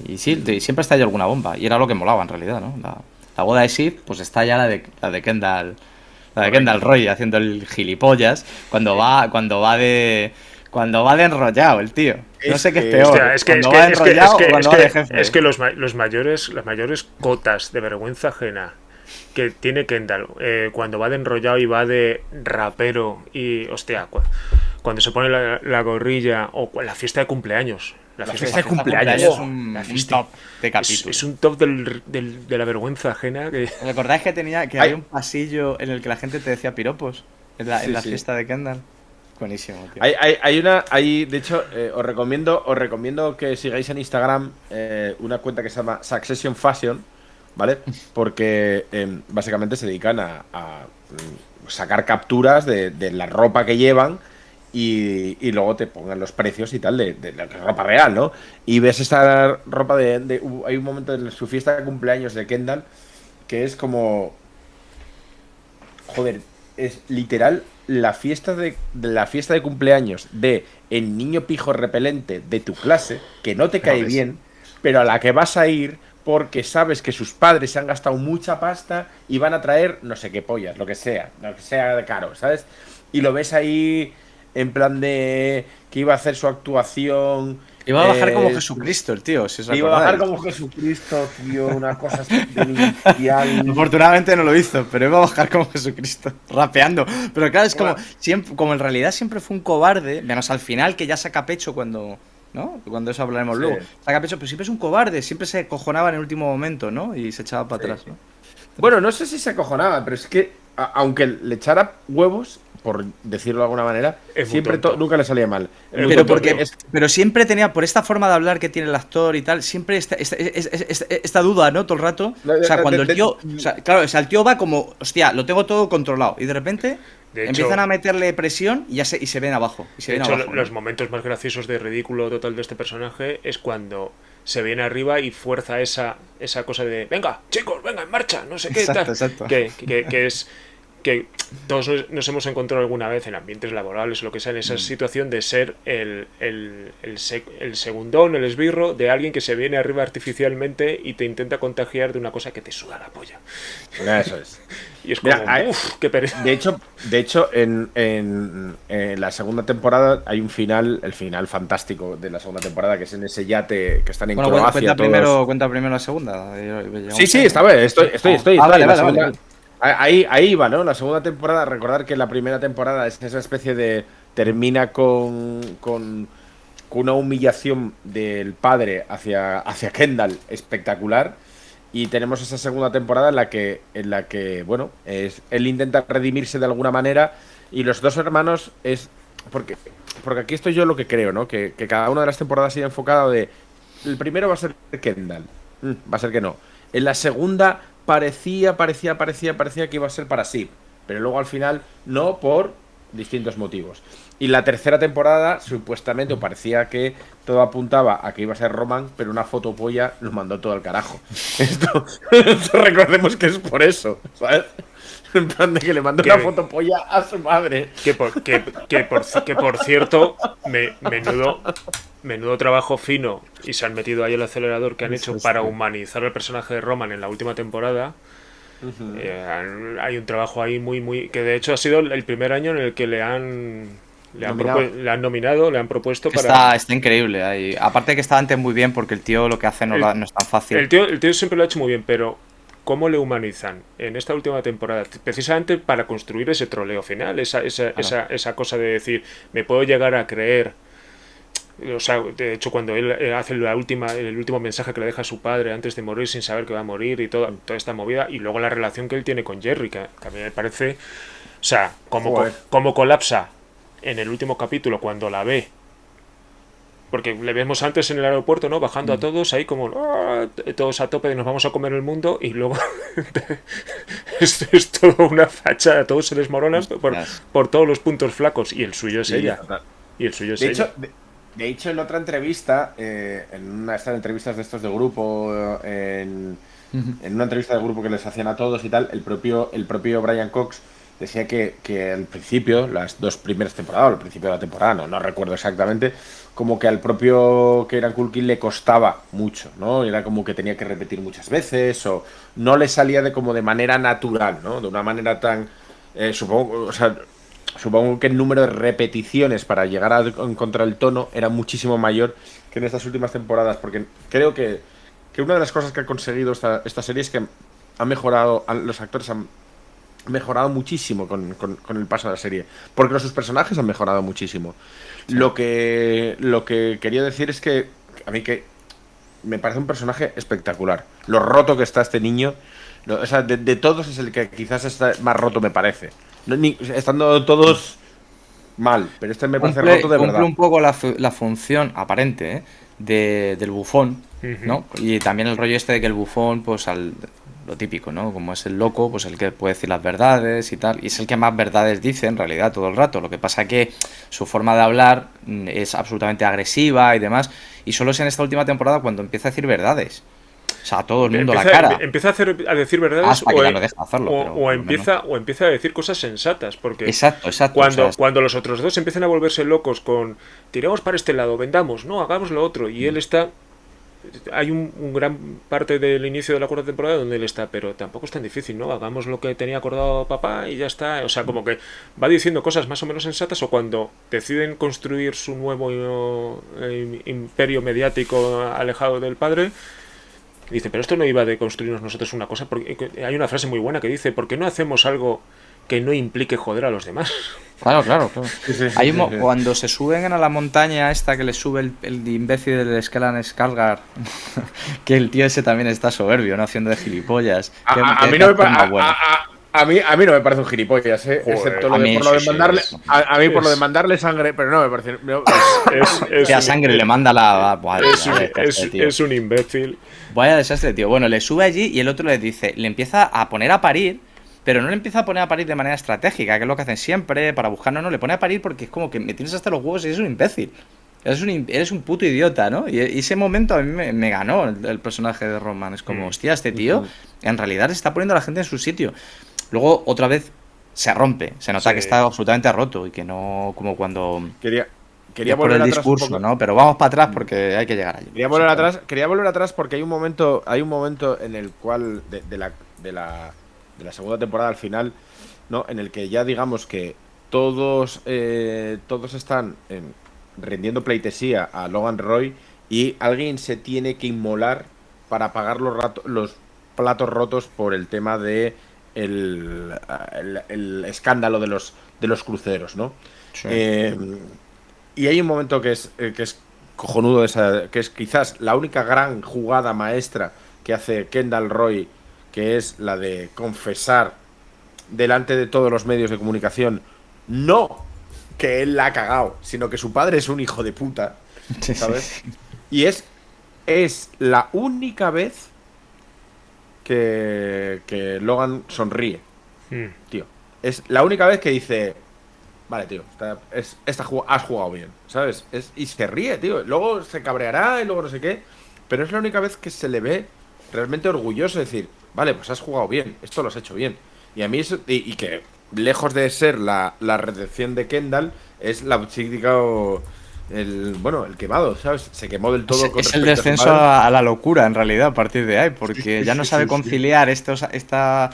Y sí, siempre estalla alguna bomba. Y era lo que molaba en realidad, ¿no? La boda de Sif, pues estalla la de Kendall. La de Kendall Roy haciendo el gilipollas cuando va de enrollado el tío. No sé qué es peor. Cuando va de enrollado o cuando va de jefe. Es que las mayores cotas de vergüenza ajena que tiene Kendall cuando va de enrollado y va de rapero y, hostia, cuando se pone la gorrilla o la fiesta de cumpleaños. La fiesta de cumpleaños es un top de capítulo. Es un top de la vergüenza ajena. ¿Recordáis que había un pasillo en el que la gente te decía piropos? En la fiesta de Kendall. Buenísimo, tío. De hecho, os recomiendo que sigáis en Instagram una cuenta que se llama Succession Fashion, ¿vale? Porque básicamente se dedican a sacar capturas de la ropa que llevan y luego te pongan los precios y tal de la ropa real, ¿no? Y ves esta ropa hay un momento en su fiesta de cumpleaños de Kendall que es como... Joder, es literal la fiesta de cumpleaños de el niño pijo repelente de tu clase, que no te cae bien, pero a la que vas a ir porque sabes que sus padres se han gastado mucha pasta y van a traer no sé qué pollas, lo que sea de caro, ¿sabes? Y lo ves ahí en plan de que iba a hacer su actuación. Iba a bajar como Jesucristo el tío, si os acordáis. Iba a bajar como Jesucristo, tío, una cosa demencial. Afortunadamente no lo hizo, pero iba a bajar como Jesucristo, rapeando. Pero claro, es como en realidad siempre fue un cobarde, menos al final que ya saca pecho cuando... ¿no? Cuando eso hablaremos luego. Saca pecho, pero siempre es un cobarde, siempre se cojonaba en el último momento, ¿no? Y se echaba para atrás, ¿no? Bueno, no sé si se acojonaba, pero es que aunque le echara huevos, por decirlo de alguna manera, siempre nunca le salía mal. Pero siempre tenía, por esta forma de hablar que tiene el actor y tal, siempre esta duda, ¿no? Todo el rato. O sea, cuando el tío... claro, el tío va como, hostia, lo tengo todo controlado. Y de repente empiezan a meterle presión y se ven abajo. Los momentos más graciosos de ridículo total de este personaje es cuando se viene arriba y fuerza esa cosa de venga, chicos, venga, en marcha, no sé qué, exacto. Que es que todos nos hemos encontrado alguna vez en ambientes laborales o lo que sea, en esa situación de ser el segundón, el esbirro de alguien que se viene arriba artificialmente y te intenta contagiar de una cosa que te suda la polla. Eso es. Y es como, qué pereza. De hecho en la segunda temporada hay un final, el final fantástico de la segunda temporada, que es en ese yate que están en Croacia. Cuenta primero la segunda. Sí, está bien, estoy. Vale. Ahí va, ¿no? La segunda temporada, recordar que la primera temporada es esa especie de... Termina con una humillación del padre hacia Kendall espectacular. Y tenemos esa segunda temporada en la que bueno, él intenta redimirse de alguna manera. Y los dos hermanos es... Porque aquí estoy yo lo que creo, ¿no? Que cada una de las temporadas se ha enfocado de... El primero va a ser Kendall. Va a ser que no. En la segunda... Parecía que iba a ser para Sib, pero luego al final no, por distintos motivos. Y la tercera temporada, supuestamente, o parecía que todo apuntaba a que iba a ser Roman, pero una fotopolla lo mandó todo al carajo. Esto recordemos que es por eso, ¿sabes? En plan de que le mandó una fotopolla a su madre. Que por cierto, menudo trabajo fino, y se han metido ahí el acelerador que han hecho para humanizar el personaje de Roman en la última temporada. Hay un trabajo ahí muy que de hecho ha sido el primer año en el que le han nominado, le han propuesto para... Está increíble ahí. Aparte que está antes muy bien, porque el tío lo que hace no es tan fácil. El tío siempre lo ha hecho muy bien, pero ¿cómo le humanizan en esta última temporada? Precisamente para construir ese troleo final, esa cosa de decir, me puedo llegar a creer. O sea, de hecho, cuando él hace el último mensaje que le deja a su padre antes de morir, sin saber que va a morir y toda esta movida, y luego la relación que él tiene con Jerry, que a mí me parece... O sea, como colapsa en el último capítulo cuando la ve. Porque le vemos antes en el aeropuerto, ¿no? Bajando a todos ahí como... todos a tope de nos vamos a comer el mundo, y luego es todo una fachada, todos se desmoronan por todos los puntos flacos, y el suyo es ella. Y el suyo es ella. De hecho, en otra entrevista, en una de estas entrevistas de estos de grupo, en una entrevista de grupo que les hacían a todos y tal, el propio Brian Cox decía que al principio, las dos primeras temporadas, o al principio de la temporada, no recuerdo exactamente, como que al propio Kieran Culkin le costaba mucho, ¿no? Era como que tenía que repetir muchas veces, o no le salía de manera natural, ¿no? De una manera tan... Supongo que el número de repeticiones para llegar a encontrar el tono era muchísimo mayor que en estas últimas temporadas, porque creo que una de las cosas que ha conseguido esta serie es que los actores han mejorado muchísimo con el paso de la serie, porque sus personajes han mejorado muchísimo. Sí. Lo que quería decir es que a mí que me parece un personaje espectacular. Lo roto que está este niño, o sea, de todos es el que quizás está más roto, me parece. Estando todos mal, pero este me parece roto de verdad. Cumple un poco la función aparente, del bufón, ¿no? Y también el rollo este de que el bufón, pues lo típico, ¿no? Como es el loco, pues el que puede decir las verdades y tal, y es el que más verdades dice en realidad todo el rato. Lo que pasa que su forma de hablar es absolutamente agresiva y demás, y solo es en esta última temporada cuando empieza a decir verdades. O sea, a todo el mundo la cara. Empieza a decir verdades hasta que ya no deja hacerlo, o empieza a decir cosas sensatas, porque exacto. Cuando los otros dos empiezan a volverse locos con tiremos para este lado, vendamos, no, hagamos lo otro, y él está... Hay un gran parte del inicio de la cuarta temporada donde él está, pero tampoco es tan difícil, ¿no? Hagamos lo que tenía acordado papá y ya está. O sea, como que va diciendo cosas más o menos sensatas, o cuando deciden construir su nuevo imperio mediático alejado del padre, dice, pero esto no iba de construirnos nosotros una cosa, porque hay una frase muy buena que dice, ¿por qué no hacemos algo que no implique joder a los demás? Claro. Sí. Cuando se suben a la montaña esta que le sube el imbécil del Stellan Skarsgård, que el tío ese también está soberbio, ¿no? Haciendo de gilipollas. A mí no me parece un gilipollas, ¿eh? Joder, excepto por lo de mandarle... A mí por lo de mandarle sangre, pero no me parece... La sangre le manda la... Es un imbécil. Vaya desastre, tío. Bueno, le sube allí y el otro le dice... Le empieza a poner a parir, pero no le empieza a poner a parir de manera estratégica, que es lo que hacen siempre, para buscarnos, no, le pone a parir porque es como que me tienes hasta los huevos y eres un imbécil. Eres un puto idiota, ¿no? Y ese momento a mí me ganó el personaje de Roman. Es como, hostia, este tío en realidad está poniendo a la gente en su sitio. Luego, otra vez, se rompe. Se nota que está absolutamente roto y que no, como cuando... Quería por el discurso, ¿no? Pero vamos para atrás porque hay que llegar allí. Quería volver atrás porque hay un momento en el cual de la segunda temporada al final, ¿no? En el que ya digamos que todos están rendiendo pleitesía a Logan Roy y alguien se tiene que inmolar para pagar los platos rotos por el tema de el escándalo de los cruceros, ¿no? Sí. Y hay un momento que es cojonudo, que es quizás la única gran jugada maestra que hace Kendall Roy, que es la de confesar delante de todos los medios de comunicación, no que él la ha cagado, sino que su padre es un hijo de puta, ¿sabes? Y es la única vez que Logan sonríe, tío. Es la única vez que dice, vale, tío, has jugado bien, ¿sabes? Y se ríe, tío. Luego se cabreará y luego no sé qué, pero es la única vez que se le ve realmente orgulloso de decir, vale, pues has jugado bien, esto lo has hecho bien. Y a mí eso, y que lejos de ser la redención de Kendall, es la chica o el quemado, ¿sabes? Se quemó del todo. Es el descenso a la locura, en realidad, a partir de ahí, porque ya no sabe conciliar esta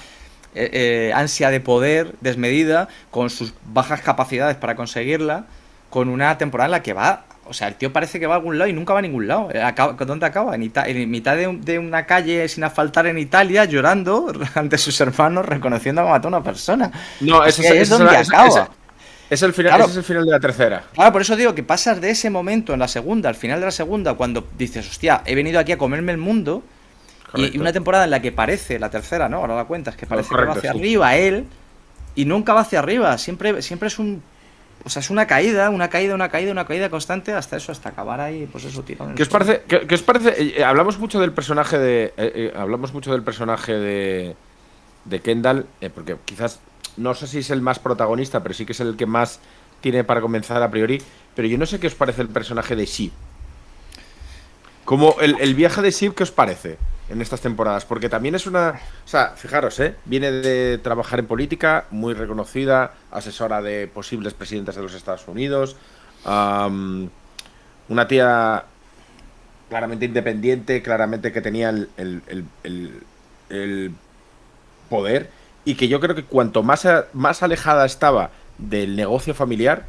ansia de poder desmedida con sus bajas capacidades para conseguirla, con una temporada en la que va... O sea, el tío parece que va a algún lado y nunca va a ningún lado. ¿Dónde acaba? En mitad de una calle sin asfaltar en Italia, llorando ante sus hermanos, reconociendo que mató a una persona. No, es donde acaba. Es el final, claro, ese es el final de la tercera. Claro, por eso digo que pasas de ese momento en la segunda, al final de la segunda, cuando dices, hostia, he venido aquí a comerme el mundo, y una temporada en la que parece, la tercera, ¿no? Ahora la cuentas, que parece que va hacia arriba él, y nunca va hacia arriba. Siempre es un... O sea, es una caída constante hasta acabar ahí, pues eso, tirado. ¿Qué os parece? Hablamos mucho del personaje de Kendall, porque quizás no sé si es el más protagonista, pero sí que es el que más tiene para comenzar a priori. Pero yo no sé qué os parece el personaje de Shiv. Como el viaje de Shiv, ¿qué os parece en estas temporadas? Porque también es una... O sea, fijaros, viene de trabajar en política, muy reconocida, asesora de posibles presidentes de los Estados Unidos, una tía claramente independiente, claramente que tenía el poder, y que yo creo que cuanto más alejada estaba del negocio familiar,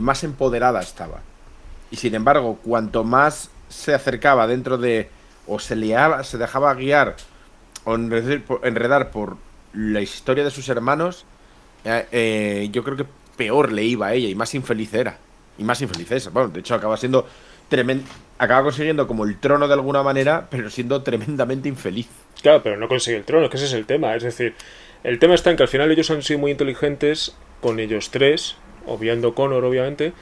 más empoderada estaba. Y sin embargo, cuanto más se acercaba dentro de... o se dejaba guiar enredar por la historia de sus hermanos, yo creo que peor le iba a ella y más infeliz era. Y más infeliz es. Bueno, de hecho acaba siendo acaba consiguiendo como el trono de alguna manera, pero siendo tremendamente infeliz. Claro, pero no consigue el trono, es que ese es el tema. Es decir, el tema está en que al final ellos han sido muy inteligentes con ellos tres, obviando Connor, obviamente,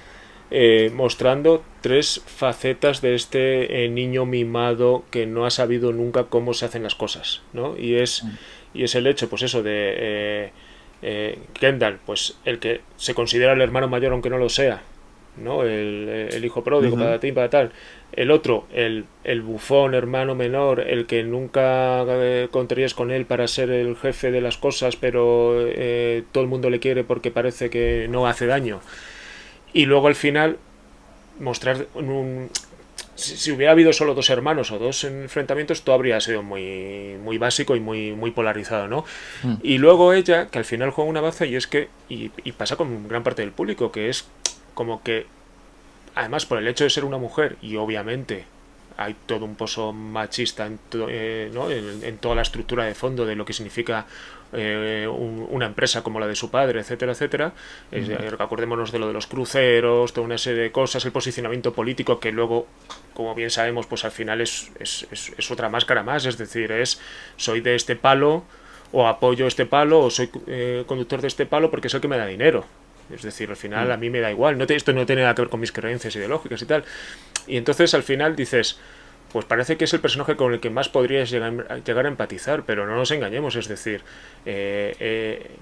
mostrando tres facetas de este niño mimado que no ha sabido nunca cómo se hacen las cosas, ¿no? Y es el hecho, pues eso, de Kendall, pues el que se considera el hermano mayor aunque no lo sea, ¿no? El hijo pródigo, patatín, patatán. El otro, el bufón hermano menor, el que nunca contarías con él para ser el jefe de las cosas, pero todo el mundo le quiere porque parece que no hace daño. Y luego al final mostrar si hubiera habido solo dos hermanos o dos enfrentamientos, todo habría sido muy, muy básico y muy polarizado, ¿no? Y luego ella, que al final juega una baza, y es que y pasa con gran parte del público, que es como que, además por el hecho de ser una mujer, y obviamente hay todo un pozo machista ¿no? en toda la estructura de fondo de lo que significa una empresa como la de su padre, etcétera, etcétera. Acordémonos de lo de los cruceros, toda una serie de cosas, el posicionamiento político, que luego, como bien sabemos, pues al final es otra máscara más, es decir, soy de este palo, o apoyo este palo, o soy conductor de este palo porque es el que me da dinero. Es decir, al final a mí me da igual, esto no tiene nada que ver con mis creencias ideológicas y tal. Y entonces al final dices, pues parece que es el personaje con el que más podrías llegar a empatizar, pero no nos engañemos, es decir,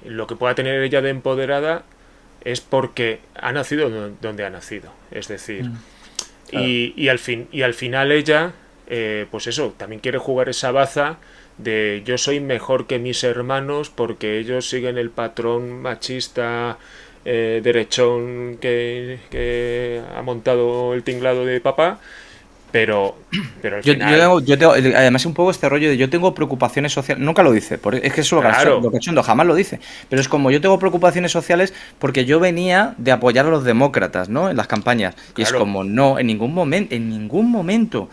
lo que pueda tener ella de empoderada es porque ha nacido donde ha nacido, es decir, claro. y al final ella, pues eso, también quiere jugar esa baza de yo soy mejor que mis hermanos porque ellos siguen el patrón machista derechón que ha montado el tinglado de papá, pero al final... yo tengo, además un poco este rollo de yo tengo preocupaciones sociales, nunca lo dice, porque es que eso Claro. lo cachondo, jamás lo dice, pero es como yo tengo preocupaciones sociales porque yo venía de apoyar a los demócratas, ¿no? En las campañas, y es como no, en ningún momento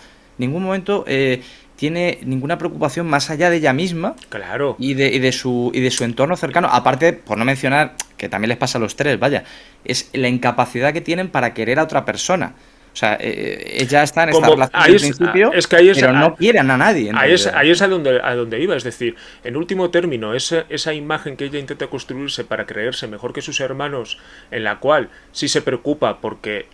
tiene ninguna preocupación más allá de ella misma, Claro. y de su entorno cercano. Aparte, por no mencionar, que también les pasa a los tres, vaya, es la incapacidad que tienen para querer a otra persona. O sea, ella está en esta relación al principio, pero no quieren a nadie. Ahí es a donde iba, es decir, en último término, esa imagen que ella intenta construirse para creerse mejor que sus hermanos, en la cual sí se preocupa porque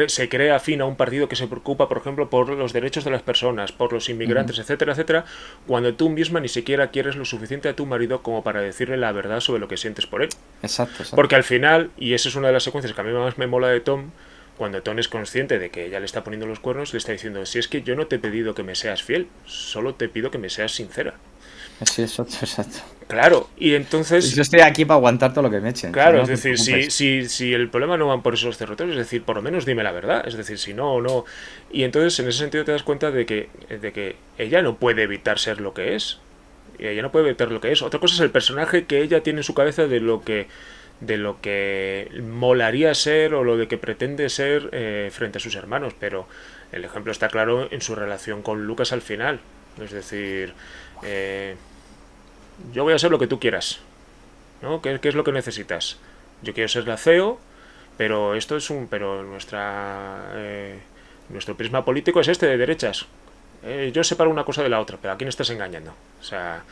se crea afín a un partido que se preocupa, por ejemplo, por los derechos de las personas, por los inmigrantes, etcétera, etcétera, cuando tú misma ni siquiera quieres lo suficiente a tu marido como para decirle la verdad sobre lo que sientes por él. Exacto. Porque al final, y esa es una de las secuencias que a mí más me mola de Tom, cuando Tom es consciente de que ella le está poniendo los cuernos, le está diciendo, si es que yo no te he pedido que me seas fiel, solo te pido que me seas sincera. Sí, exacto. Claro, y entonces... Yo estoy aquí para aguantar todo lo que me echen. Claro, es decir, si el problema no van por esos territorios, es decir, por lo menos dime la verdad, es decir, si no, no... Y entonces en ese sentido te das cuenta de que ella no puede evitar ser lo que es. Y ella no puede evitar lo que es. Otra cosa es el personaje que ella tiene en su cabeza de lo que molaría ser o lo de que pretende ser frente a sus hermanos, pero el ejemplo está claro en su relación con Lucas al final, es decir, yo voy a ser lo que tú quieras, ¿no? ¿Qué es lo que necesitas? Yo quiero ser la CEO, pero nuestro prisma político es este de derechas. Yo separo una cosa de la otra, pero ¿a quién estás engañando? O sea,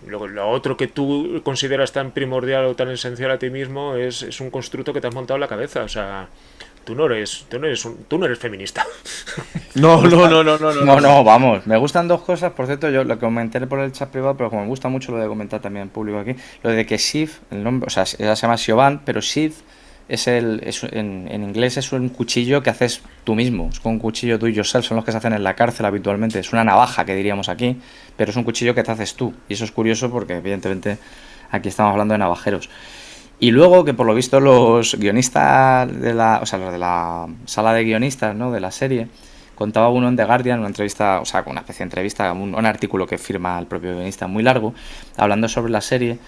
lo otro que tú consideras tan primordial o tan esencial a ti mismo es un constructo que te has montado en la cabeza. O sea, tú no eres feminista. No, vamos. Me gustan dos cosas. Por cierto, yo lo comenté por el chat privado, pero como me gusta mucho lo de comentar también en público aquí, lo de que Shiv, el nombre, o sea, ella se llama Siobhan, pero Shiv en inglés es un cuchillo que haces tú mismo, es un cuchillo do it yourself, son los que se hacen en la cárcel habitualmente, es una navaja que diríamos aquí, pero es un cuchillo que te haces tú, y eso es curioso porque evidentemente aquí estamos hablando de navajeros. Y luego que por lo visto los guionistas los de la sala de guionistas, ¿no?, de la serie, contaba uno en The Guardian, una entrevista, o sea, una especie de entrevista, un artículo que firma el propio guionista muy largo, hablando sobre la serie.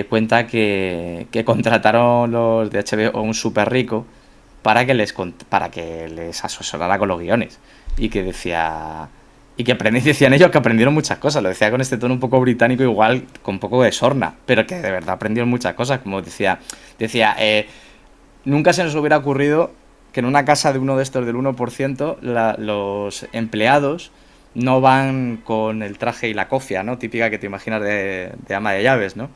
Cuenta que contrataron los de HBO a un súper rico para que les asesorara con los guiones, y que decía Y que decían ellos que aprendieron muchas cosas. Lo decía con este tono un poco británico, igual con un poco de sorna. Pero que de verdad aprendieron muchas cosas. Como decía, nunca se nos hubiera ocurrido que en una casa de uno de estos del 1%, los empleados no van con el traje y la cofia, ¿no? Típica que te imaginas de ama de llaves, ¿no?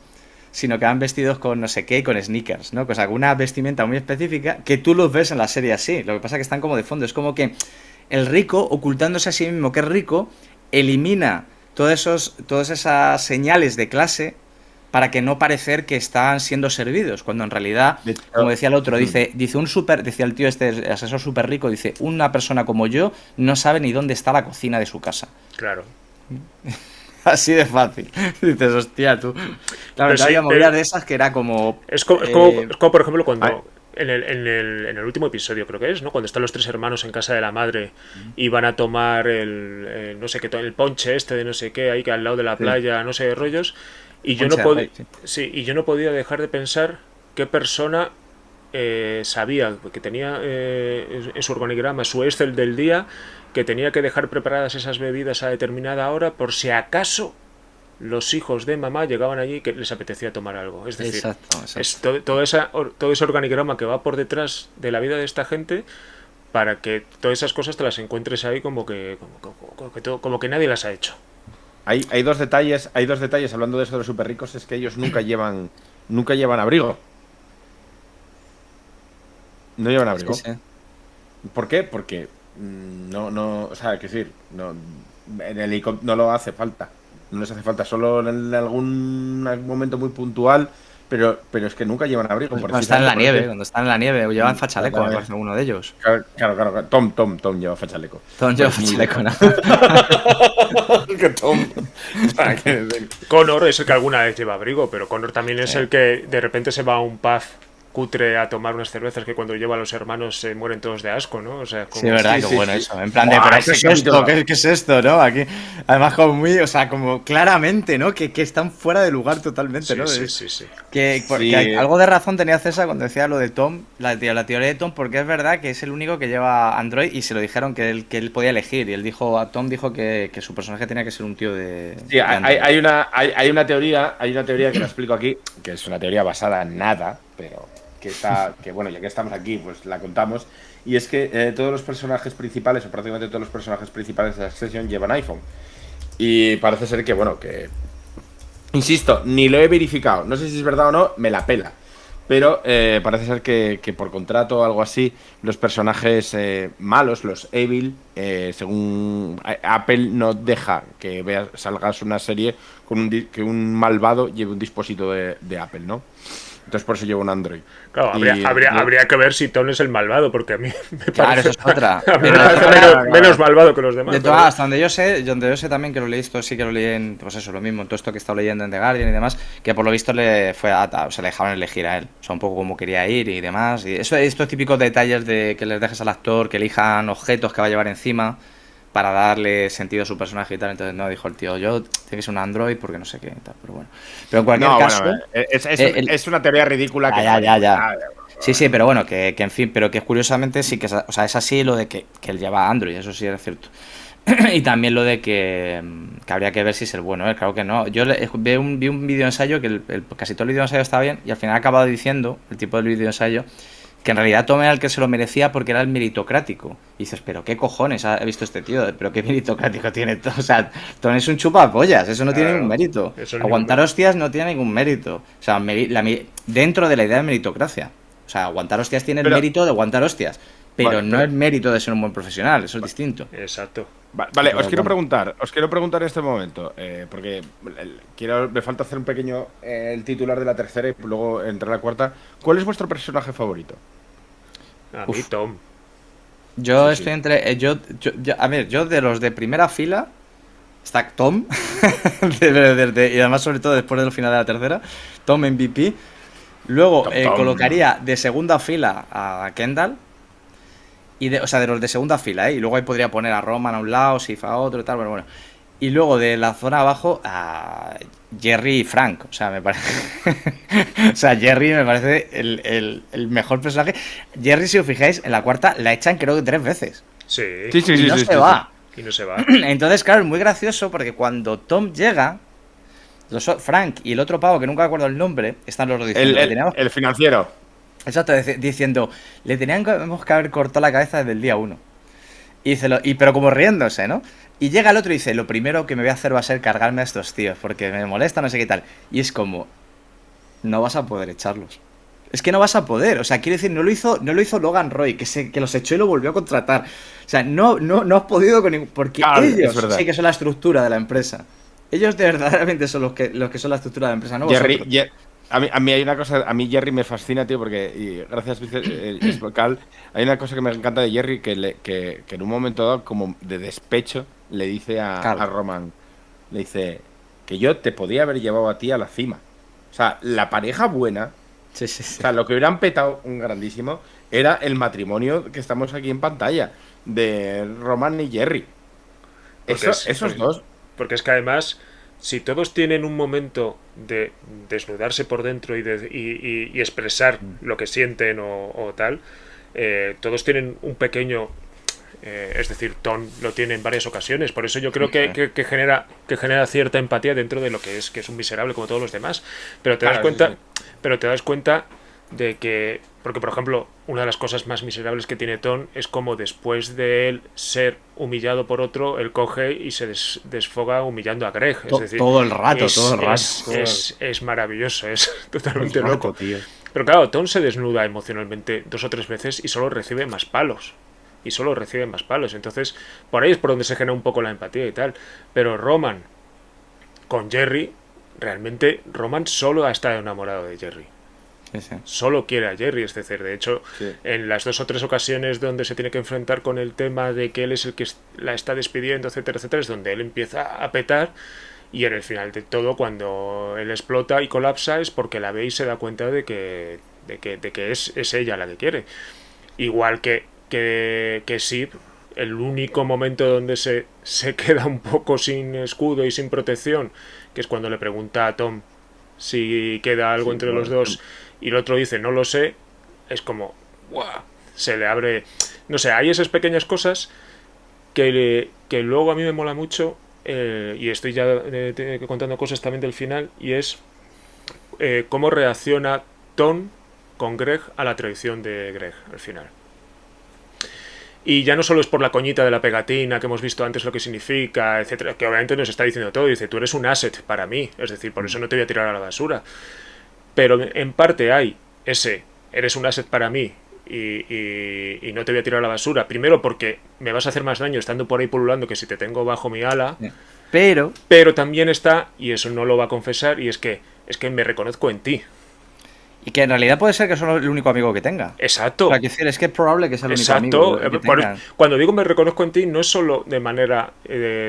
Sino que van vestidos con no sé qué y con sneakers, ¿no? O sea, con una vestimenta muy específica que tú los ves en la serie así. Lo que pasa es que están como de fondo. Es como que el rico, ocultándose a sí mismo que es rico, elimina todas esas señales de clase para que no parecer que están siendo servidos, cuando en realidad, como decía el otro, decía el tío este, el asesor súper rico, dice, una persona como yo no sabe ni dónde está la cocina de su casa. Claro. Así de fácil. Dices, hostia, tú. Claro, sí, había movidas de esas que era como... Es como, por ejemplo, cuando... En el último episodio creo que es, ¿no? Cuando están los 3 hermanos en casa de la madre y van a tomar el no sé qué, el ponche este de no sé qué, ahí que al lado de la playa, no sé, rollos. Y yo no podía dejar de pensar qué persona sabía que tenía en su organigrama, su Excel del día, que tenía que dejar preparadas esas bebidas a determinada hora por si acaso los hijos de mamá llegaban allí y que les apetecía tomar algo. Es decir, exacto. es todo ese organigrama que va por detrás de la vida de esta gente para que todas esas cosas te las encuentres ahí como que nadie las ha hecho. Hay dos detalles hablando de eso de los súper ricos, es que ellos nunca llevan abrigo. No llevan abrigo. Sí. ¿Por qué? Porque o sea, hay que decir, en el helicóptero no lo hace falta. No les hace falta, solo en algún momento muy puntual, pero es que nunca llevan abrigo. Cuando están en la nieve, o llevan fachaleco, me parece uno de ellos. Claro. Tom lleva fachaleco. Tom lleva fachaleco, ¿no? Que Tom. Connor es el que alguna vez lleva abrigo, pero Connor también es el que de repente se va a un pub cutre a tomar unas cervezas que cuando lleva a los hermanos se mueren todos de asco, ¿no? O sea, como... Sí, verdad, que bueno eso. En plan de, ¿pero qué es esto? ¿Qué es esto, no? Aquí, además, como muy, o sea, como claramente, ¿no? Que están fuera de lugar totalmente, ¿no? Sí. Que algo de razón tenía César cuando decía lo de Tom, la teoría de Tom, porque es verdad que es el único que lleva Android y se lo dijeron que él podía elegir. Y él Tom dijo que su personaje tenía que ser un tío de... Sí, hay una teoría que la explico aquí, que es una teoría basada en nada, pero... que bueno, ya que estamos aquí, pues la contamos. Y es que todos los personajes principales, o prácticamente todos los personajes principales de Succession llevan iPhone. Y parece ser que, bueno, que... Insisto, ni lo he verificado. No sé si es verdad o no, me la pela. Pero parece ser que por contrato o algo así, los personajes malos, los evil, según Apple no deja que salgas una serie con que un malvado lleve un dispositivo de Apple, ¿no? Entonces por eso llevo un Android. Claro, habría que ver si Tom es el malvado, porque a mí me parece... Claro, eso es otra. menos malvado que los demás. De todas, hasta donde yo sé también que lo leí, esto sí que lo leí en, pues eso, lo mismo, en todo esto que he estado leyendo en The Guardian y demás, que por lo visto le dejaban elegir a él. O sea, un poco como quería ir y demás. Y estos típicos detalles de que les dejes al actor, que elijan objetos que va a llevar encima para darle sentido a su personaje y tal. Entonces no, dijo el tío, yo tiene que ser un Android porque no sé qué y tal, pero bueno. Pero en cualquier caso... Bueno, es una teoría ridícula que... Ya. Sí, pero bueno, que en fin, pero que curiosamente sí que, o sea, es así lo de que él lleva Android, eso sí es cierto. Y también lo de que habría que ver si es el bueno, claro que no. Yo vi un video ensayo que casi todo el video ensayo estaba bien y al final ha acabado diciendo, el tipo del video ensayo, que en realidad Tom era el que se lo merecía porque era el meritocrático. Y dices, pero qué cojones ha visto este tío, pero qué meritocrático tiene. O sea, Tom es un chupapollas, eso no tiene ningún mérito. Aguantar hostias no tiene ningún mérito. O sea, dentro de la idea de meritocracia. O sea, aguantar hostias tiene el mérito de aguantar hostias. Pero no el mérito de ser un buen profesional, eso es distinto. Exacto. Vale, os quiero preguntar en este momento, porque me falta hacer un pequeño el titular de la tercera y luego entrar a la cuarta. ¿Cuál es vuestro personaje favorito? A mí, Tom. Yo estoy entre... a ver, yo de los de primera fila está Tom, y además sobre todo después del final de la tercera, Tom MVP. Luego Tom. colocaría de segunda fila a Kendall. O sea, de los de segunda fila, y luego ahí podría poner a Roman a un lado, Sif a otro y tal, bueno. Y luego de la zona abajo a Jerry y Frank, o sea, me parece... o sea, Jerry me parece el mejor personaje. Jerry, si os fijáis, en la cuarta la echan creo que 3 veces. Sí. Y no se va. Y no se va. Entonces, claro, es muy gracioso porque cuando Tom llega, Frank y el otro pavo, que nunca me acuerdo el nombre, están los dos diciendo... El financiero. Exacto, diciendo, tenemos que haber cortado la cabeza desde el día 1. Y dice, pero como riéndose, ¿no? Y llega el otro y dice, lo primero que me voy a hacer va a ser cargarme a estos tíos, porque me molesta, no sé qué tal. Y es como, no vas a poder echarlos. Es que no vas a poder, o sea, quiero decir, no lo hizo Logan Roy, que los echó y lo volvió a contratar. O sea, no has podido con ningún... Porque ellos sí que son la estructura de la empresa. Ellos verdaderamente son los que son la estructura de la empresa, no vosotros. A mí hay una cosa, a mí Jerry me fascina, tío, porque, y gracias, es vocal, hay una cosa que me encanta de Jerry, que en un momento dado, como de despecho, le dice a Roman, le dice, que yo te podía haber llevado a ti a la cima. O sea, la pareja buena, sí. O sea, lo que hubieran petado un grandísimo era el matrimonio que estamos aquí en pantalla, de Roman y Jerry. Esos dos. Porque es que además, si todos tienen un momento de desnudarse por dentro y expresar lo que sienten o tal, todos tienen un pequeño... es decir, Tom lo tiene en varias ocasiones, por eso yo creo que genera cierta empatía dentro de lo que es un miserable como todos los demás, pero te das cuenta de que, porque por ejemplo, una de las cosas más miserables que tiene Tom es como después de él ser humillado por otro, él coge y se desfoga humillando a Greg, es decir, todo el rato. Es maravilloso, es totalmente loco, tío. Pero claro, Tom se desnuda emocionalmente 2 o 3 veces y solo recibe más palos. Entonces, por ahí es por donde se genera un poco la empatía y tal. Pero Roman con Jerry, realmente Roman solo ha estado enamorado de Jerry. Sí. Solo quiere a Jerry, es decir, de hecho, en las 2 o 3 ocasiones donde se tiene que enfrentar con el tema de que él es el que la está despidiendo, etcétera, etcétera, es donde él empieza a petar. Y en el final de todo, cuando él explota y colapsa, es porque la ve y se da cuenta de que es ella la que quiere. Igual que Sib, el único momento donde se queda un poco sin escudo y sin protección, que es cuando le pregunta a Tom si queda algo entre los dos y el otro dice no lo sé, es como ¡buah! Se le abre, no sé, hay esas pequeñas cosas que luego a mí me mola mucho, y estoy ya contando cosas también del final, y es cómo reacciona Tom con Greg a la traición de Greg al final. Y ya no solo es por la coñita de la pegatina que hemos visto antes lo que significa, etcétera, que obviamente nos está diciendo todo, dice, tú eres un asset para mí, es decir, por eso no te voy a tirar a la basura. Pero en parte hay eres un asset para mí y no te voy a tirar a la basura. Primero porque me vas a hacer más daño estando por ahí pululando que si te tengo bajo mi ala. Pero también está, y eso no lo va a confesar, y es que me reconozco en ti. Y que en realidad puede ser que soy el único amigo que tenga. Exacto. O sea, decir, es que es probable que sea el único amigo que tenga. Cuando digo me reconozco en ti, no es solo de manera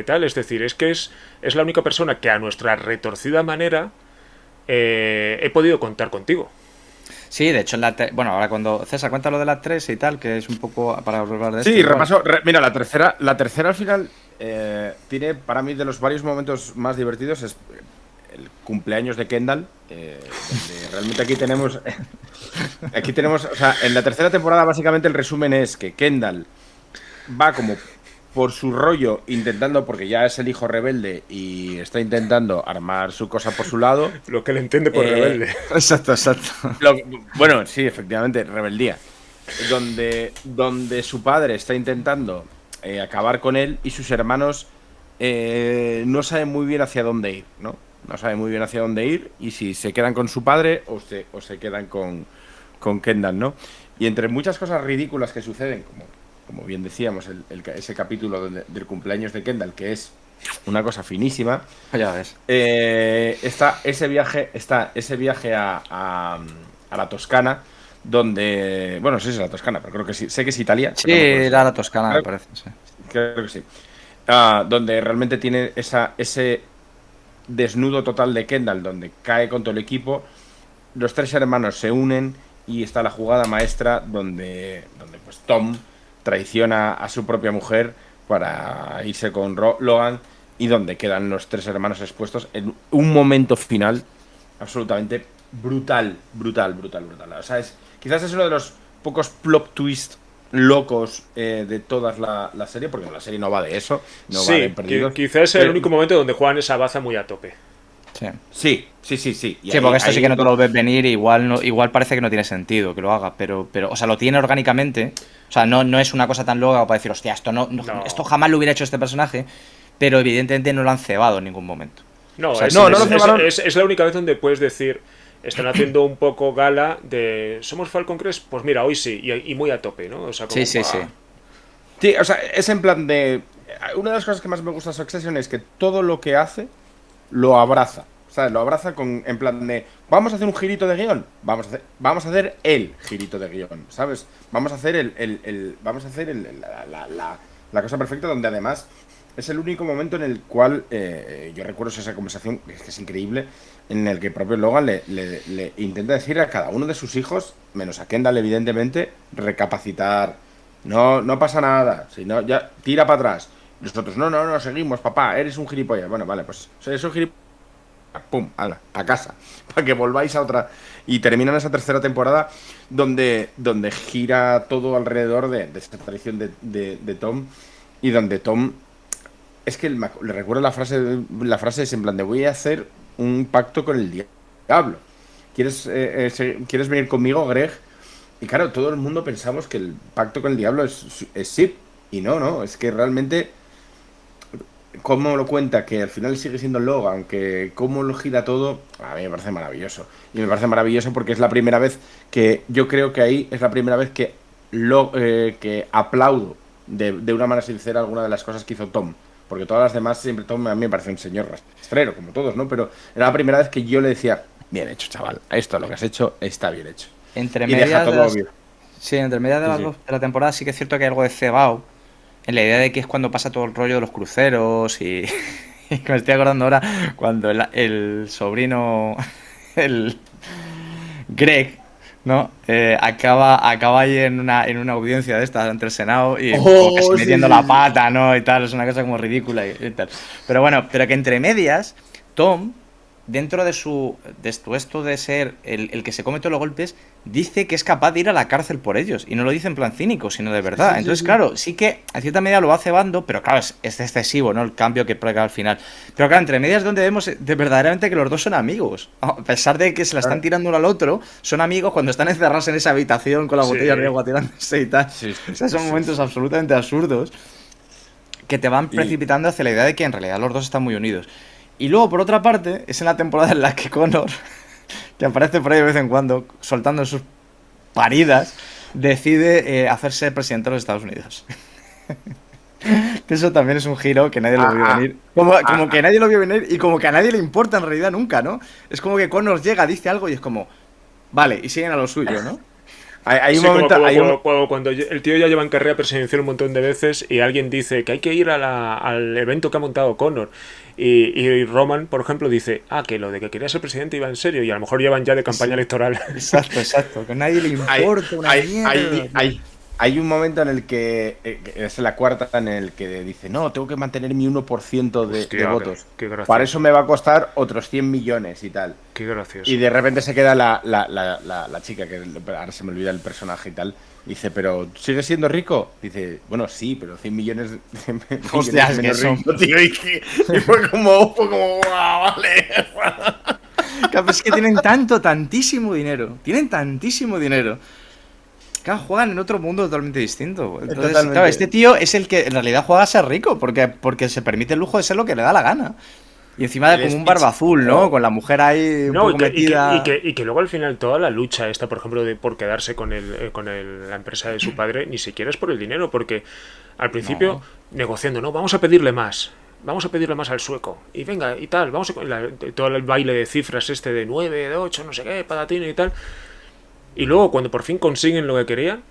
tal, es decir, es que es la única persona que a nuestra retorcida manera he podido contar contigo. Sí, de hecho, bueno, ahora cuando César cuenta lo de las 3 y tal, que es un poco para hablar de esto. Sí, repaso. Mira, la tercera al final tiene para mí de los varios momentos más divertidos es el cumpleaños de Kendall, donde realmente aquí tenemos, o sea, en la tercera temporada básicamente el resumen es que Kendall va como por su rollo intentando, porque ya es el hijo rebelde y está intentando armar su cosa por su lado. Lo que le entiende por rebelde. Exacto. Bueno, sí, efectivamente, rebeldía. Donde su padre está intentando acabar con él y sus hermanos no saben muy bien hacia dónde ir, ¿no? No saben muy bien hacia dónde ir y si se quedan con su padre o se quedan con Kendall, ¿no? Y entre muchas cosas ridículas que suceden, como bien decíamos, ese capítulo del cumpleaños de Kendall, que es una cosa finísima. Ya ves. Está ese viaje a la Toscana, donde... Bueno, no sé si es la Toscana, pero creo que sí. Sé que es Italia. Sí, era la Toscana, me parece. Sí. Creo que sí. Donde realmente tiene ese desnudo total de Kendall, donde cae con todo el equipo. Los 3 hermanos se unen y está la jugada maestra donde pues Tom traiciona a su propia mujer para irse con Logan y donde quedan los 3 hermanos expuestos en un momento final absolutamente brutal. O sea, quizás es uno de los pocos plot twists locos de toda la serie, porque la serie no va de eso, no va de Sí, perdidos. quizás es el único momento donde juegan esa baza muy a tope. Sí. Sí. Y Sí, ahí- porque esto sí ahí que no te lo ves venir, igual parece que no tiene sentido que lo haga, pero, o sea, lo tiene orgánicamente. O sea, no es una cosa tan loca para decir, hostia, No. esto jamás lo hubiera hecho este personaje, pero evidentemente no lo han cebado en ningún momento. No, O sea, no lo cebaron. es la única vez donde puedes decir, están haciendo un poco gala de, ¿somos Falcon Crest? Pues mira, hoy sí, y muy a tope, ¿no? O sea, como, Sí. Sí, o sea, es en plan de... Una de las cosas que más me gusta de Succession es que todo lo que hace lo abraza. ¿Sabes? Lo abraza en plan de... ¿Vamos a hacer un girito de guión? Vamos a hacer el girito de guión, ¿sabes? Vamos a hacer la cosa perfecta, donde además es el único momento en el cual yo recuerdo esa conversación, que es increíble, en el que el propio Logan le intenta decir a cada uno de sus hijos, menos a Kendall evidentemente, recapacitar. No pasa nada, si no, ya tira para atrás. Nosotros, no, seguimos, papá, eres un gilipollas. Bueno, vale, pues eres un gilipollas. Pum, ala, a casa, para que volváis a otra. Y terminan esa tercera temporada donde gira todo alrededor de esta tradición de Tom, y donde Tom, es que le recuerdo la frase es en plan de: voy a hacer un pacto con el diablo. ¿Quieres venir conmigo, Greg? Y claro, todo el mundo pensamos que el pacto con el diablo es Sip, y no, es que realmente cómo lo cuenta, que al final sigue siendo Logan, que cómo lo gira todo, a mí me parece maravilloso. Y me parece maravilloso porque es la primera vez que, yo creo que ahí es la primera vez que que aplaudo de una manera sincera alguna de las cosas que hizo Tom. Porque todas las demás, siempre Tom a mí me parece un señor rastrero, como todos, ¿no? Pero era la primera vez que yo le decía, bien hecho, chaval, esto lo que has hecho está bien hecho. Entre Y deja medias todo obvio. Sí, entre medias de, Sí. de la temporada sí que es cierto que hay algo de cebao, en la idea de que es cuando pasa todo el rollo de los cruceros y me estoy acordando ahora cuando el sobrino, el Greg, ¿no? Acaba ahí en una audiencia de estas ante el Senado y como que metiendo la pata, ¿no? Y tal, es una cosa como ridícula y tal. Pero bueno, pero que entre medias, Tom, dentro de esto de ser el que se come todos los golpes, dice que es capaz de ir a la cárcel por ellos. Y no lo dice en plan cínico, sino de verdad. Entonces, claro, sí que a cierta medida lo va cebando, pero claro, es excesivo, ¿no? El cambio que prueba al final. Pero claro, entre medias es donde vemos de verdaderamente que los dos son amigos. A pesar de que se la están tirando uno al otro, son amigos cuando están encerrados en esa habitación con la botella de agua tirándose y tal. O sea, son momentos absolutamente absurdos que te van precipitando hacia la idea de que en realidad los dos están muy unidos. Y luego, por otra parte, es en la temporada en la que Connor, que aparece por ahí de vez en cuando, soltando sus paridas, decide hacerse presidente de los Estados Unidos. Que eso también es un giro que nadie lo vio venir. Como que nadie lo vio venir y como que a nadie le importa en realidad nunca, ¿no? Es como que Connor llega, dice algo y es como, vale, y siguen a lo suyo, ¿no? Hay un Sí, momento... cuando el tío ya lleva en carrera presidencial un montón de veces y alguien dice que hay que ir al evento que ha montado Connor y Roman, por ejemplo, dice, que lo de que quería ser presidente iba en serio y a lo mejor llevan ya de campaña electoral. Exacto, que a nadie le importa una mierda. Hay un momento en el que, es la cuarta, en el que dice, no, tengo que mantener mi 1% de votos. Qué gracioso. Para eso me va a costar otros 100 millones y tal. Qué gracioso. Y de repente se queda la chica, que ahora se me olvida el personaje y tal. Dice, pero ¿sigues siendo rico? Dice, bueno, sí, pero 100 millones... Hostia, es que son... rico, tío, y fue como, "Guau, vale". Claro, es que tienen tantísimo dinero. Tienen tantísimo dinero. Claro, juegan en otro mundo totalmente distinto. Entonces, claro, este tío es el que en realidad juega a ser rico, porque se permite el lujo de ser lo que le da la gana. Y encima de como un barba azul, ¿no? Con la mujer ahí un poco metida. Y que luego al final toda la lucha esta, por ejemplo, por quedarse con la empresa de su padre, ni siquiera es por el dinero, porque al principio negociando, no, vamos a pedirle más al sueco, y venga, y tal, vamos a todo el baile de cifras de 9, de 8, no sé qué, patatín y tal. Y luego, cuando por fin consiguen lo que querían,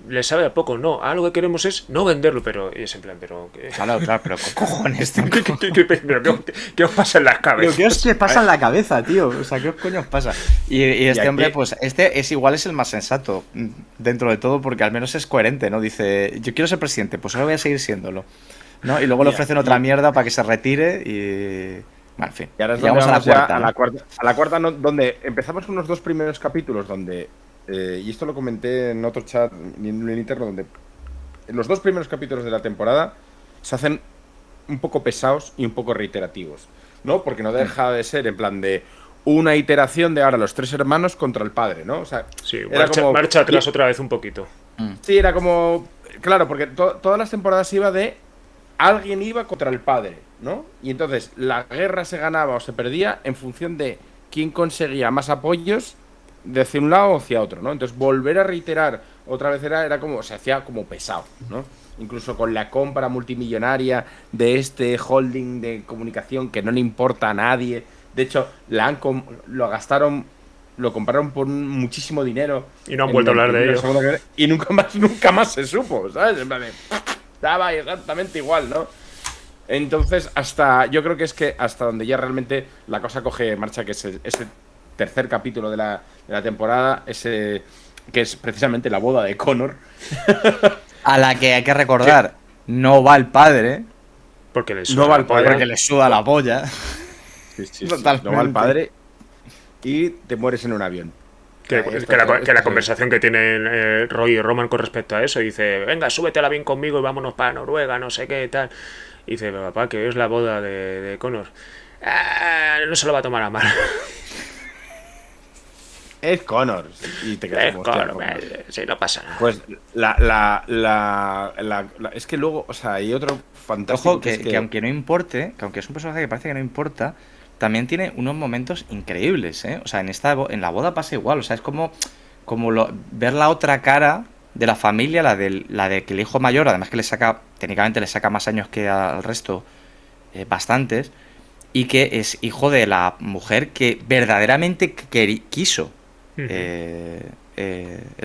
les sabe a poco. No, lo que queremos es no venderlo, pero es en plan, pero... Claro, pero ¿qué cojones? ¿Qué os pasa en las cabezas? ¿Qué os pasa en la cabeza, tío? O sea, ¿qué coño os pasa? Y este hombre, pues, es el más sensato dentro de todo, porque al menos es coherente, ¿no? Dice, yo quiero ser presidente, pues ahora voy a seguir siéndolo, ¿no? Y luego le ofrecen otra mierda para que se retire y... Bueno, en fin, y ahora llegamos a la cuarta. A la cuarta, ¿no? Donde empezamos unos dos primeros capítulos donde y esto lo comenté en otro chat en el interno, donde en los 2 primeros capítulos de la temporada se hacen un poco pesados y un poco reiterativos, ¿no? Porque no deja de ser en plan de una iteración de ahora los 3 hermanos contra el padre, ¿no? O sea, Sí, era como, marcha atrás otra vez un poquito. sí, era como, claro, porque todas las temporadas iba de alguien iba contra el padre, ¿no? Y entonces la guerra se ganaba o se perdía en función de quién conseguía más apoyos de hacia un lado o hacia otro, ¿no? Entonces volver a reiterar otra vez era como, se hacía como pesado, ¿no? Incluso con la compra multimillonaria de este holding de comunicación que no le importa a nadie. De hecho, lo gastaron, lo compraron por muchísimo dinero. Y no han vuelto a hablar de ello. Y nunca más se supo, ¿sabes? En plan de, daba exactamente igual, ¿no? Entonces, yo creo que es que hasta donde ya realmente la cosa coge marcha, que es ese tercer capítulo de la temporada, ese que es precisamente la boda de Connor. A la que hay que recordar, no va el padre, Porque les No va el padre. porque le suda la polla. Sí. Totalmente. No va el padre y te mueres en un avión. Que la conversación que tienen Roy y Roman con respecto a eso, dice, venga, súbete al avión conmigo y vámonos para Noruega, no sé qué, tal. Y dice, papá, que es la boda de Connor. No se lo va a tomar a mal. Es Connor. Y te quedas como, hostia, Connor. Sí, no pasa nada. Pues es que luego, o sea, hay otro fantástico. Ojo, que aunque no importe, que aunque es un personaje que parece que no importa, también tiene unos momentos increíbles, ¿eh? O sea, en la boda pasa igual, o sea, es como ver la otra cara de la familia, la de que el hijo mayor, además que técnicamente le saca más años que al resto, bastantes, y que es hijo de la mujer que verdaderamente quiso el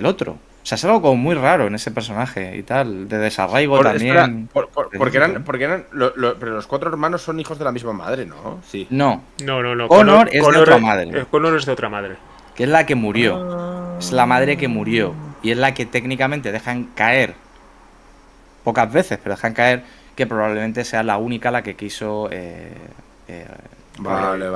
otro. O sea, es algo como muy raro en ese personaje y tal, de desarraigo también. Porque eran pero los 4 hermanos son hijos de la misma madre, ¿no? Sí. No. No. Connor es de otra madre. Connor es de otra madre. Que es la que murió. Es la madre que murió. Y es la que técnicamente dejan caer, pocas veces, pero dejan caer que probablemente sea la única la que quiso... Vale.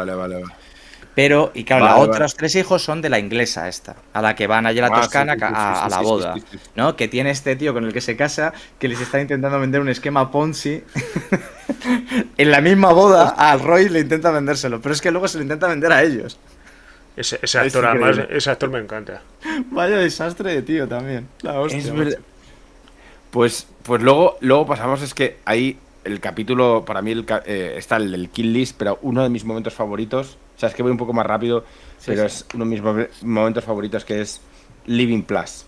Pero, y claro, Vale, los otros 3 hijos son de la inglesa esta, a la que van allí a la Toscana a la boda, sí. ¿no? Que tiene este tío con el que se casa, que les está intentando vender un esquema Ponzi. En la misma boda, al Roy le intenta vendérselo, pero es que luego se lo intenta vender a ellos. Ese actor, además, ese actor me encanta. Vaya desastre de tío también. La hostia. Es verdad. Pues luego pasamos, es que ahí el capítulo, para mí está el Kill List, pero uno de mis momentos favoritos, o sea, es que voy un poco más rápido, pero es uno de mis momentos favoritos, que es Living Plus.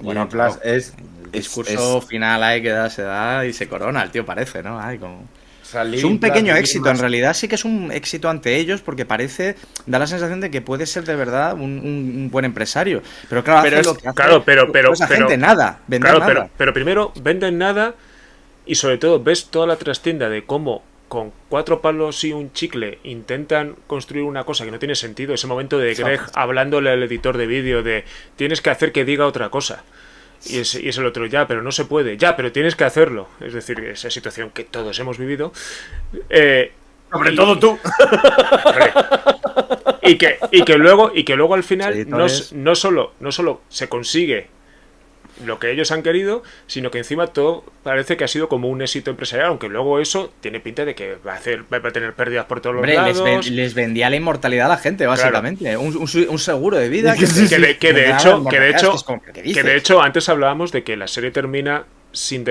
Bueno, Living Plus es... El discurso final ahí que se da y se corona, el tío parece, ¿no? Ay, como... O sea, Es un pequeño éxito, en realidad sí que es un éxito ante ellos, porque da la sensación de que puede ser de verdad un buen empresario. Pero claro, pero esa gente nada, vender nada. Pero primero venden nada y sobre todo ves toda la trastienda de cómo con 4 palos y un chicle intentan construir una cosa que no tiene sentido. Ese momento de Greg hablándole al editor de vídeo de tienes que hacer que diga otra cosa. Y es el otro, ya, pero no se puede, ya, pero tienes que hacerlo. Es decir, esa situación que todos hemos vivido. Sobre todo tú. Y que luego al final no solo se consigue lo que ellos han querido, sino que encima todo parece que ha sido como un éxito empresarial, aunque luego eso tiene pinta de que va a tener pérdidas por todos los lados. Les vendía la inmortalidad a la gente, básicamente. Claro. Un seguro de vida. Que de hecho antes hablábamos de que la serie termina sin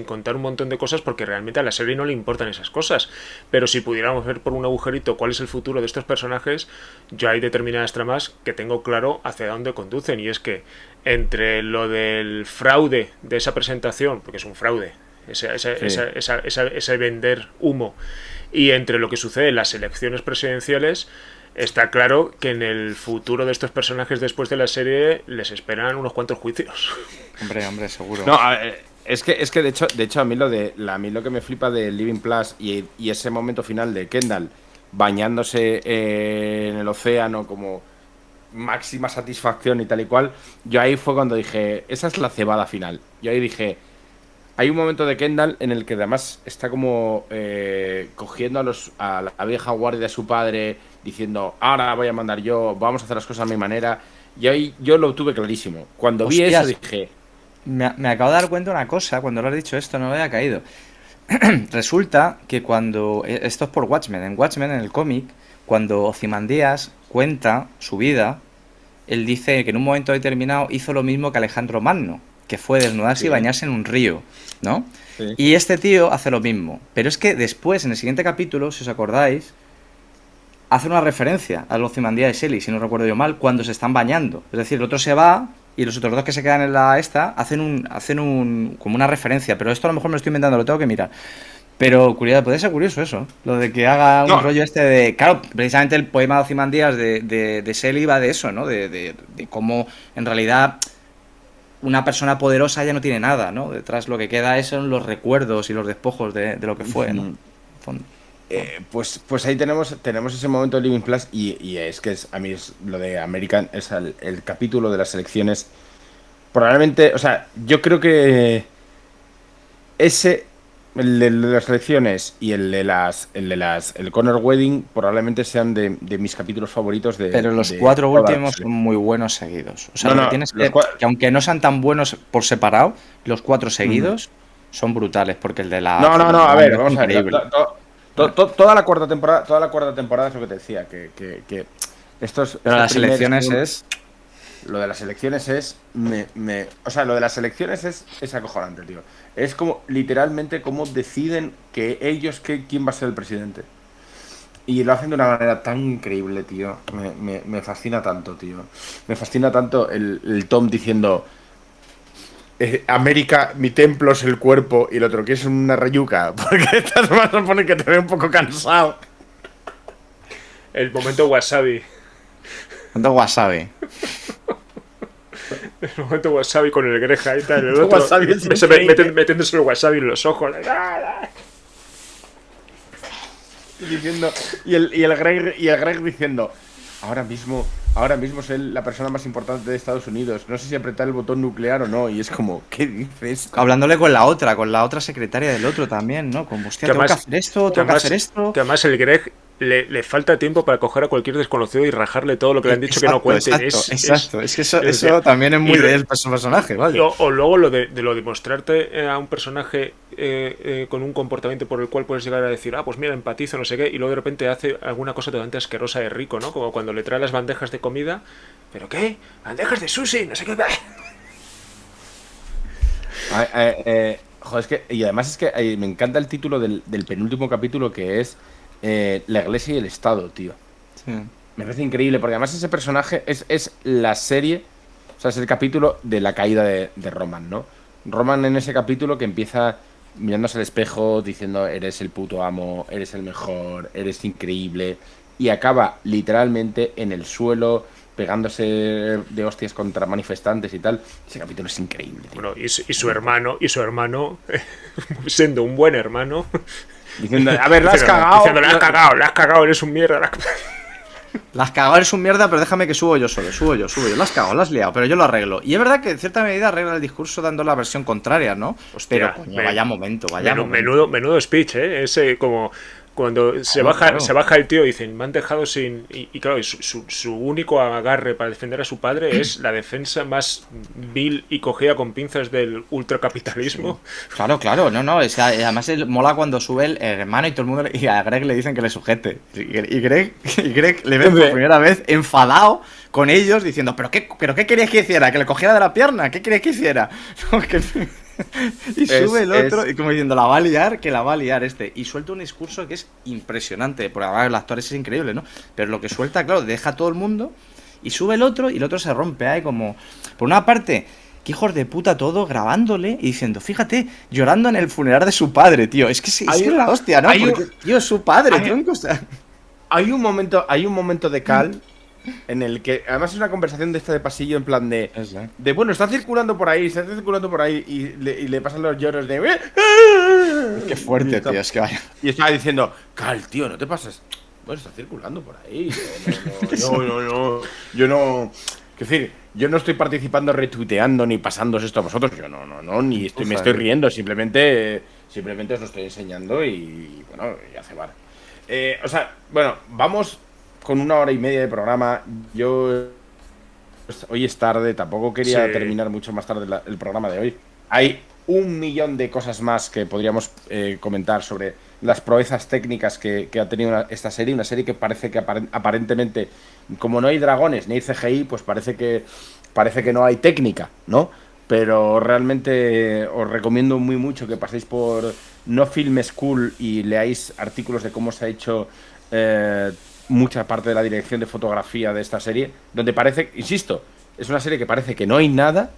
contar un montón de cosas, porque realmente a la serie no le importan esas cosas, pero si pudiéramos ver por un agujerito cuál es el futuro de estos personajes, yo hay determinadas tramas que tengo claro hacia dónde conducen, y es que entre lo del fraude de esa presentación, porque es un fraude, ese vender humo, y entre lo que sucede en las elecciones presidenciales, está claro que en el futuro de estos personajes después de la serie les esperan unos cuantos juicios. Hombre, seguro. No, es que de hecho a mí lo que me flipa de Living Plus y ese momento final de Kendall bañándose en el océano como máxima satisfacción y tal y cual, yo ahí fue cuando dije, esa es la cebada final. Yo ahí dije, hay un momento de Kendall en el que además está como cogiendo a la vieja guardia de su padre, diciendo, ahora voy a mandar yo, vamos a hacer las cosas a mi manera, Y ahí yo lo tuve clarísimo. Cuando vi Hostias. eso dije... Me acabo de dar cuenta de una cosa, cuando lo has dicho esto, no me había caído. Resulta que cuando... Esto es por Watchmen. En Watchmen, en el cómic, cuando Ozymandias cuenta su vida, él dice que en un momento determinado hizo lo mismo que Alejandro Magno, que fue desnudarse Sí. y bañarse en un río, ¿no? Sí. Y este tío hace lo mismo. Pero es que después, en el siguiente capítulo, si os acordáis, hace una referencia a Ozymandias y Shelly, si no recuerdo yo mal, cuando se están bañando. Es decir, el otro se va y los otros dos que se quedan en la esta hacen un como una referencia. Pero esto a lo mejor me lo estoy inventando, lo tengo que mirar. Pero curioso, puede ser curioso eso, lo de que haga un No. rollo este de... Claro, precisamente el poema de Ozymandias de Shelley va de eso, ¿no? De cómo en realidad una persona poderosa ya no tiene nada, ¿no? Detrás lo que queda son los recuerdos y los despojos de lo que fue, ¿no? Fondo. Pues ahí tenemos ese momento de Living Plus y es que a mí es lo de American, es el capítulo de las elecciones. Probablemente, o sea, yo creo que el de las elecciones y el Connor Wedding probablemente sean de mis capítulos favoritos de... Pero los de 4 toda la últimos serie. son muy buenos seguidos. O sea, No, lo que no, tienes los que aunque no sean tan buenos por separado, los 4 seguidos son brutales, porque el de la... No, a ver, vamos a ver. increíble. Toda la cuarta temporada es lo que te decía, que estos... Pero las primer- elecciones es... Lo de las elecciones es... o sea, lo de las elecciones es acojonante, tío. Es como, literalmente, cómo deciden que ellos, quién va a ser el presidente. Y lo hacen de una manera tan increíble, tío. Me fascina tanto, tío. Me fascina tanto el Tom diciendo... América, mi templo es el cuerpo y el otro que es una rayuca. Porque estas más supone que te ve un poco cansado. El momento wasabi. ¿Cuánto wasabi? El momento wasabi con el greja y tal. El El otro wasabi es se increíble. metiéndose el wasabi en los ojos. Diciendo, y el Greg diciendo, ahora mismo soy la persona más importante de Estados Unidos. No sé si apretar el botón nuclear o no. Y es como, ¿qué dices? Hablándole con la otra secretaria del otro también, ¿no? Como, hostia, tengo que hacer esto, tengo que hacer esto. Que además el Greg le falta tiempo para coger a cualquier desconocido y rajarle todo lo que le han dicho que no cuenten. Exacto. Es que eso también es muy de él, su personaje, ¿vale? O luego lo de mostrarte a un personaje con un comportamiento por el cual puedes llegar a decir, pues mira, empatizo, no sé qué, y luego de repente hace alguna cosa totalmente asquerosa de rico, ¿no? Como cuando le trae las bandejas de comida, ¿pero qué? Bandejas de sushi, no sé qué. Joder, es que, y además es que me encanta el título del penúltimo capítulo, que es la iglesia y el Estado, tío. Sí. Me parece increíble, porque además ese personaje es la serie, o sea, es el capítulo de la caída de Roman, ¿no? Roman en ese capítulo que empieza mirándose al espejo, diciendo, eres el puto amo, eres el mejor, eres increíble, y acaba literalmente en el suelo, pegándose de hostias contra manifestantes y tal. Ese capítulo es increíble, tío. Bueno, y su hermano, siendo un buen hermano, Diciendo, a ver, la has cagado. diciendo, la has cagado, eres un mierda. Las cagado es un mierda, pero déjame que subo yo solo, subo yo. Las cagado, las has liado, pero yo lo arreglo. Y es verdad que en cierta medida arregla el discurso dando la versión contraria, ¿no? Hostia, pero coño, vaya momento, vaya momento. Menudo speech, ¿eh? Ese como cuando se baja el tío y dicen, me han dejado sin... Y claro, su único agarre para defender a su padre es la defensa más vil y cogida con pinzas del ultracapitalismo. Sí. Claro, no, es que además mola cuando sube el hermano y todo el mundo y a Greg le dicen que le sujete. Y Greg le ven por primera vez enfadado con ellos diciendo, ¿pero qué querías que hiciera? ¿Que le cogiera de la pierna? ¿Qué querías que hiciera? Y sube el otro y como diciendo, la va a liar este. Y suelta un discurso que es impresionante, porque además el actor es increíble, ¿no? Pero lo que suelta, claro, deja a todo el mundo y sube el otro y el otro se rompe ahí como... Por una parte, que hijos de puta todo, grabándole y diciendo, fíjate, llorando en el funeral de su padre, tío. Es que es la hostia, ¿no? Porque, tío, es su padre, tronco, o sea... Hay un momento de cal en el que, además es una conversación de esta de pasillo en plan de bueno, está circulando por ahí y le pasan los lloros de... Qué fuerte, tío, es que vaya. Y estaba diciendo, Cal, tío, no te pases. Bueno, está circulando por ahí. Yo no... Es decir, yo no estoy participando retuiteando ni pasándoos esto a vosotros. Yo no, ni me estoy riendo. Simplemente os lo estoy enseñando y bueno, ya se va. O sea, bueno, vamos con 1 hora y media de programa. Yo hoy es tarde, tampoco quería Sí. terminar mucho más tarde el programa de hoy. Hay 1.000.000 de cosas más que podríamos comentar sobre las proezas técnicas que ha tenido esta serie. Una serie que parece que aparentemente, como no hay dragones ni hay CGI, pues parece que no hay técnica, ¿no? Pero realmente os recomiendo muy mucho que paséis por No Film School y leáis artículos de cómo se ha hecho mucha parte de la dirección de fotografía de esta serie, donde parece, insisto, es una serie que parece que no hay nada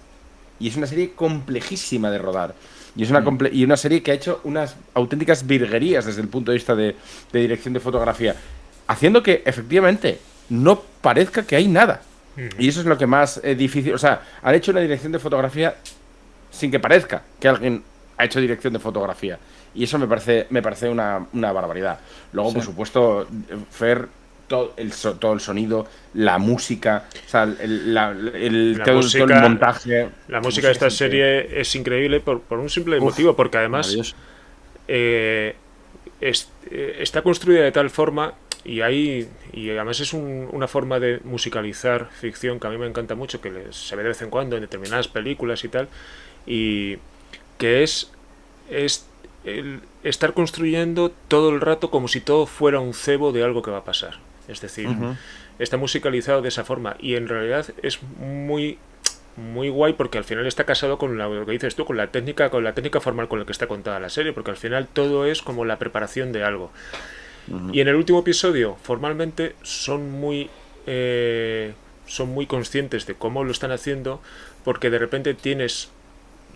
y es una serie complejísima de rodar. Y es una serie que ha hecho unas auténticas virguerías desde el punto de vista de dirección de fotografía, haciendo que efectivamente no parezca que hay nada. Y eso es lo que más difícil. O sea, han hecho una dirección de fotografía sin que parezca que alguien ha hecho dirección de fotografía. Y eso me parece una barbaridad. Luego, por supuesto, Fer, todo el sonido, la música, o sea, todo el montaje. La música de esta serie es increíble por un simple motivo, porque además está construida de tal forma y además es una forma de musicalizar ficción que a mí me encanta mucho, que se ve de vez en cuando en determinadas películas y tal, y que es el estar construyendo todo el rato como si todo fuera un cebo de algo que va a pasar. Es decir, está musicalizado de esa forma y en realidad es muy muy guay porque al final está casado con lo que dices tú, con la técnica formal con la que está contada la serie, porque al final todo es como la preparación de algo. Y en el último episodio, formalmente, son muy conscientes de cómo lo están haciendo, porque de repente tienes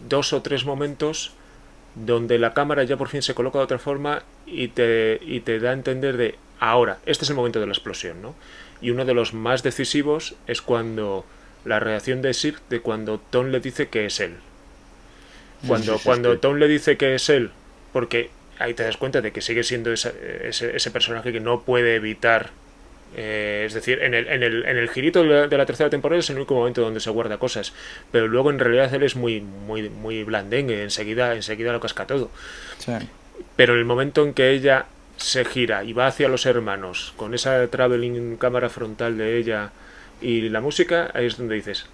2 o 3 momentos donde la cámara ya por fin se coloca de otra forma y te da a entender de ahora, este es el momento de la explosión, ¿no? Y uno de los más decisivos es cuando la reacción de Sif, de cuando Tom le dice que es él. Cuando Tom le dice que es él, porque ahí te das cuenta de que sigue siendo ese personaje que no puede evitar. Es decir, en el girito de la tercera temporada es el único momento donde se guarda cosas, pero luego en realidad él es muy muy muy blandengue, enseguida lo casca todo. Sí. Pero en el momento en que ella se gira y va hacia los hermanos con esa traveling cámara frontal de ella y la música, ahí es donde dices,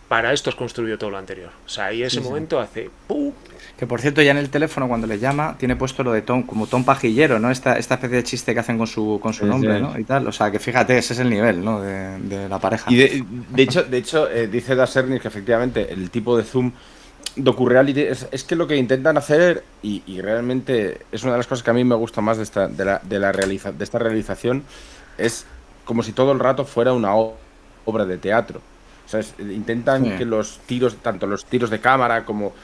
para esto has construido todo lo anterior. O sea, ahí ese momento hace ¡pum! Que por cierto, ya en el teléfono cuando le llama tiene puesto lo de Tom, como Tom Pajillero, ¿no? Esta especie de chiste que hacen con su nombre, ¿no? Y tal. O sea, que fíjate, ese es el nivel, ¿no? De la pareja. Y de hecho, dice Da Sernis que efectivamente el tipo de zoom docu-reality es que lo que intentan hacer, y realmente es una de las cosas que a mí me gusta más de esta realización, es como si todo el rato fuera una obra de teatro. O sea, intentan que los tiros, tanto los tiros de cámara como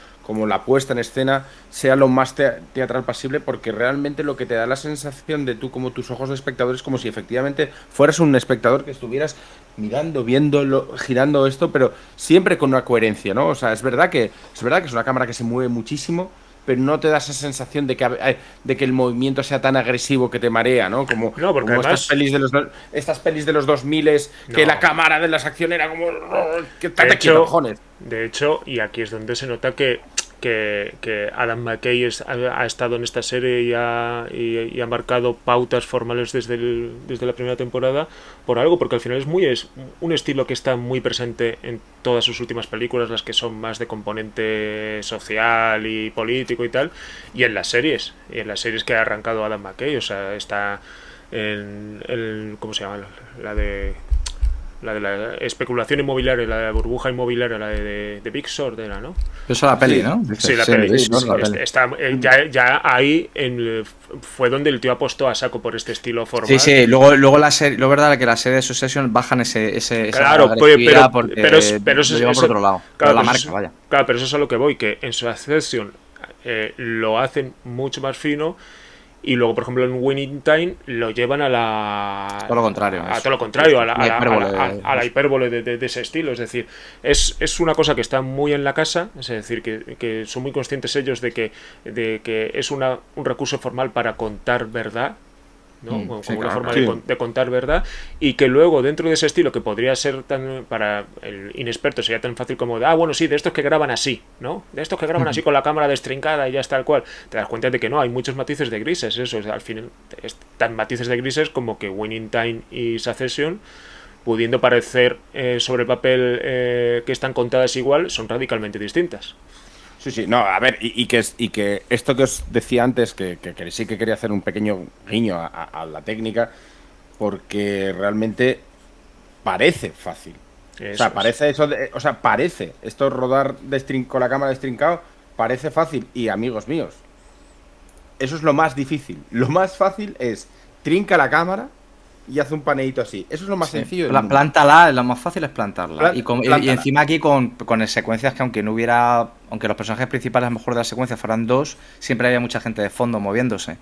la puesta en escena, sea lo más teatral posible, porque realmente lo que te da la sensación de tú, como tus ojos de espectador, es como si efectivamente fueras un espectador que estuvieras mirando, viéndolo, girando esto, pero siempre con una coherencia, ¿no? O sea, es verdad que es una cámara que se mueve muchísimo, pero no te da esa sensación de que el movimiento sea tan agresivo que te marea, ¿no? Como además, estas pelis de los 2000 que la cámara de las acciones era como que de quieto, cojones. De hecho, y aquí es donde se nota que Adam McKay ha estado en esta serie y ha marcado pautas formales desde la primera temporada por algo, porque al final es un estilo que está muy presente en todas sus últimas películas, las que son más de componente social y político y tal, y en las series que ha arrancado Adam McKay. O sea, está en ¿cómo se llama? La de la especulación inmobiliaria, la de la burbuja inmobiliaria, la de Big Short era, ¿no? Eso la peli, ¿no? Sí, la peli. Ya ahí fue donde el tío apostó a saco por este estilo formal. Sí, luego la serie, lo verdad que la serie de Succession bajan esa claro, agresividad porque pero eso lo llevan por otro lado. Claro, la marca, vaya. Claro, pero eso es a lo que voy, que en Succession lo hacen mucho más fino. Y luego, por ejemplo, en Winning Time lo llevan a todo lo contrario. A todo lo contrario, a la hipérbole de ese estilo. Es decir, es una cosa que está muy en la casa, es decir, que son muy conscientes ellos de que es un recurso formal para contar verdad, ¿no? Como una forma de contar verdad, y que luego dentro de ese estilo, que podría ser tan, para el inexperto sería tan fácil como bueno, sí, de estos que graban así, ¿no? De estos que graban así con la cámara destrincada y ya está, tal cual. Te das cuenta de que no, hay muchos matices de grises. Eso, al final, tan matices de grises como que Winning Time y Succession pudiendo parecer sobre el papel que están contadas igual, son radicalmente distintas. Sí, no, a ver, y que esto que os decía antes, que sí que quería hacer un pequeño guiño a la técnica, porque realmente parece fácil. Parece esto rodar con la cámara de Strincao, parece fácil. Y amigos míos, eso es lo más difícil. Lo más fácil es trinca la cámara y hace un paneíto así. Eso es lo más sencillo del mundo. Plántala, lo más fácil es plantarla. Y encima aquí con secuencias que aunque los personajes principales a lo mejor de la secuencia fueran dos, siempre había mucha gente de fondo moviéndose.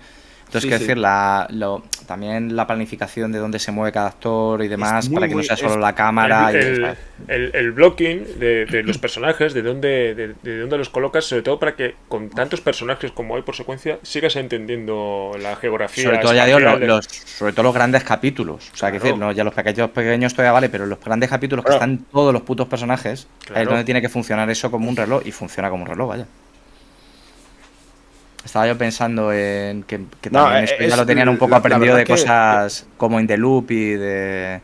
Entonces, quiero decir, también la planificación de dónde se mueve cada actor y demás, para que no sea solo la cámara. El blocking de los personajes, de dónde los colocas, sobre todo para que con tantos personajes como hay por secuencia, sigas entendiendo la geografía. Sobre todo, ya digo, sobre todo los grandes capítulos. O sea, claro. Decir, ya los pequeños todavía vale, pero los grandes capítulos que están todos los putos personajes, es donde tiene que funcionar eso como un reloj, y funciona como un reloj, vaya. Estaba yo pensando en que también esto ya lo tenían un poco aprendido de cosas como In The Loop y de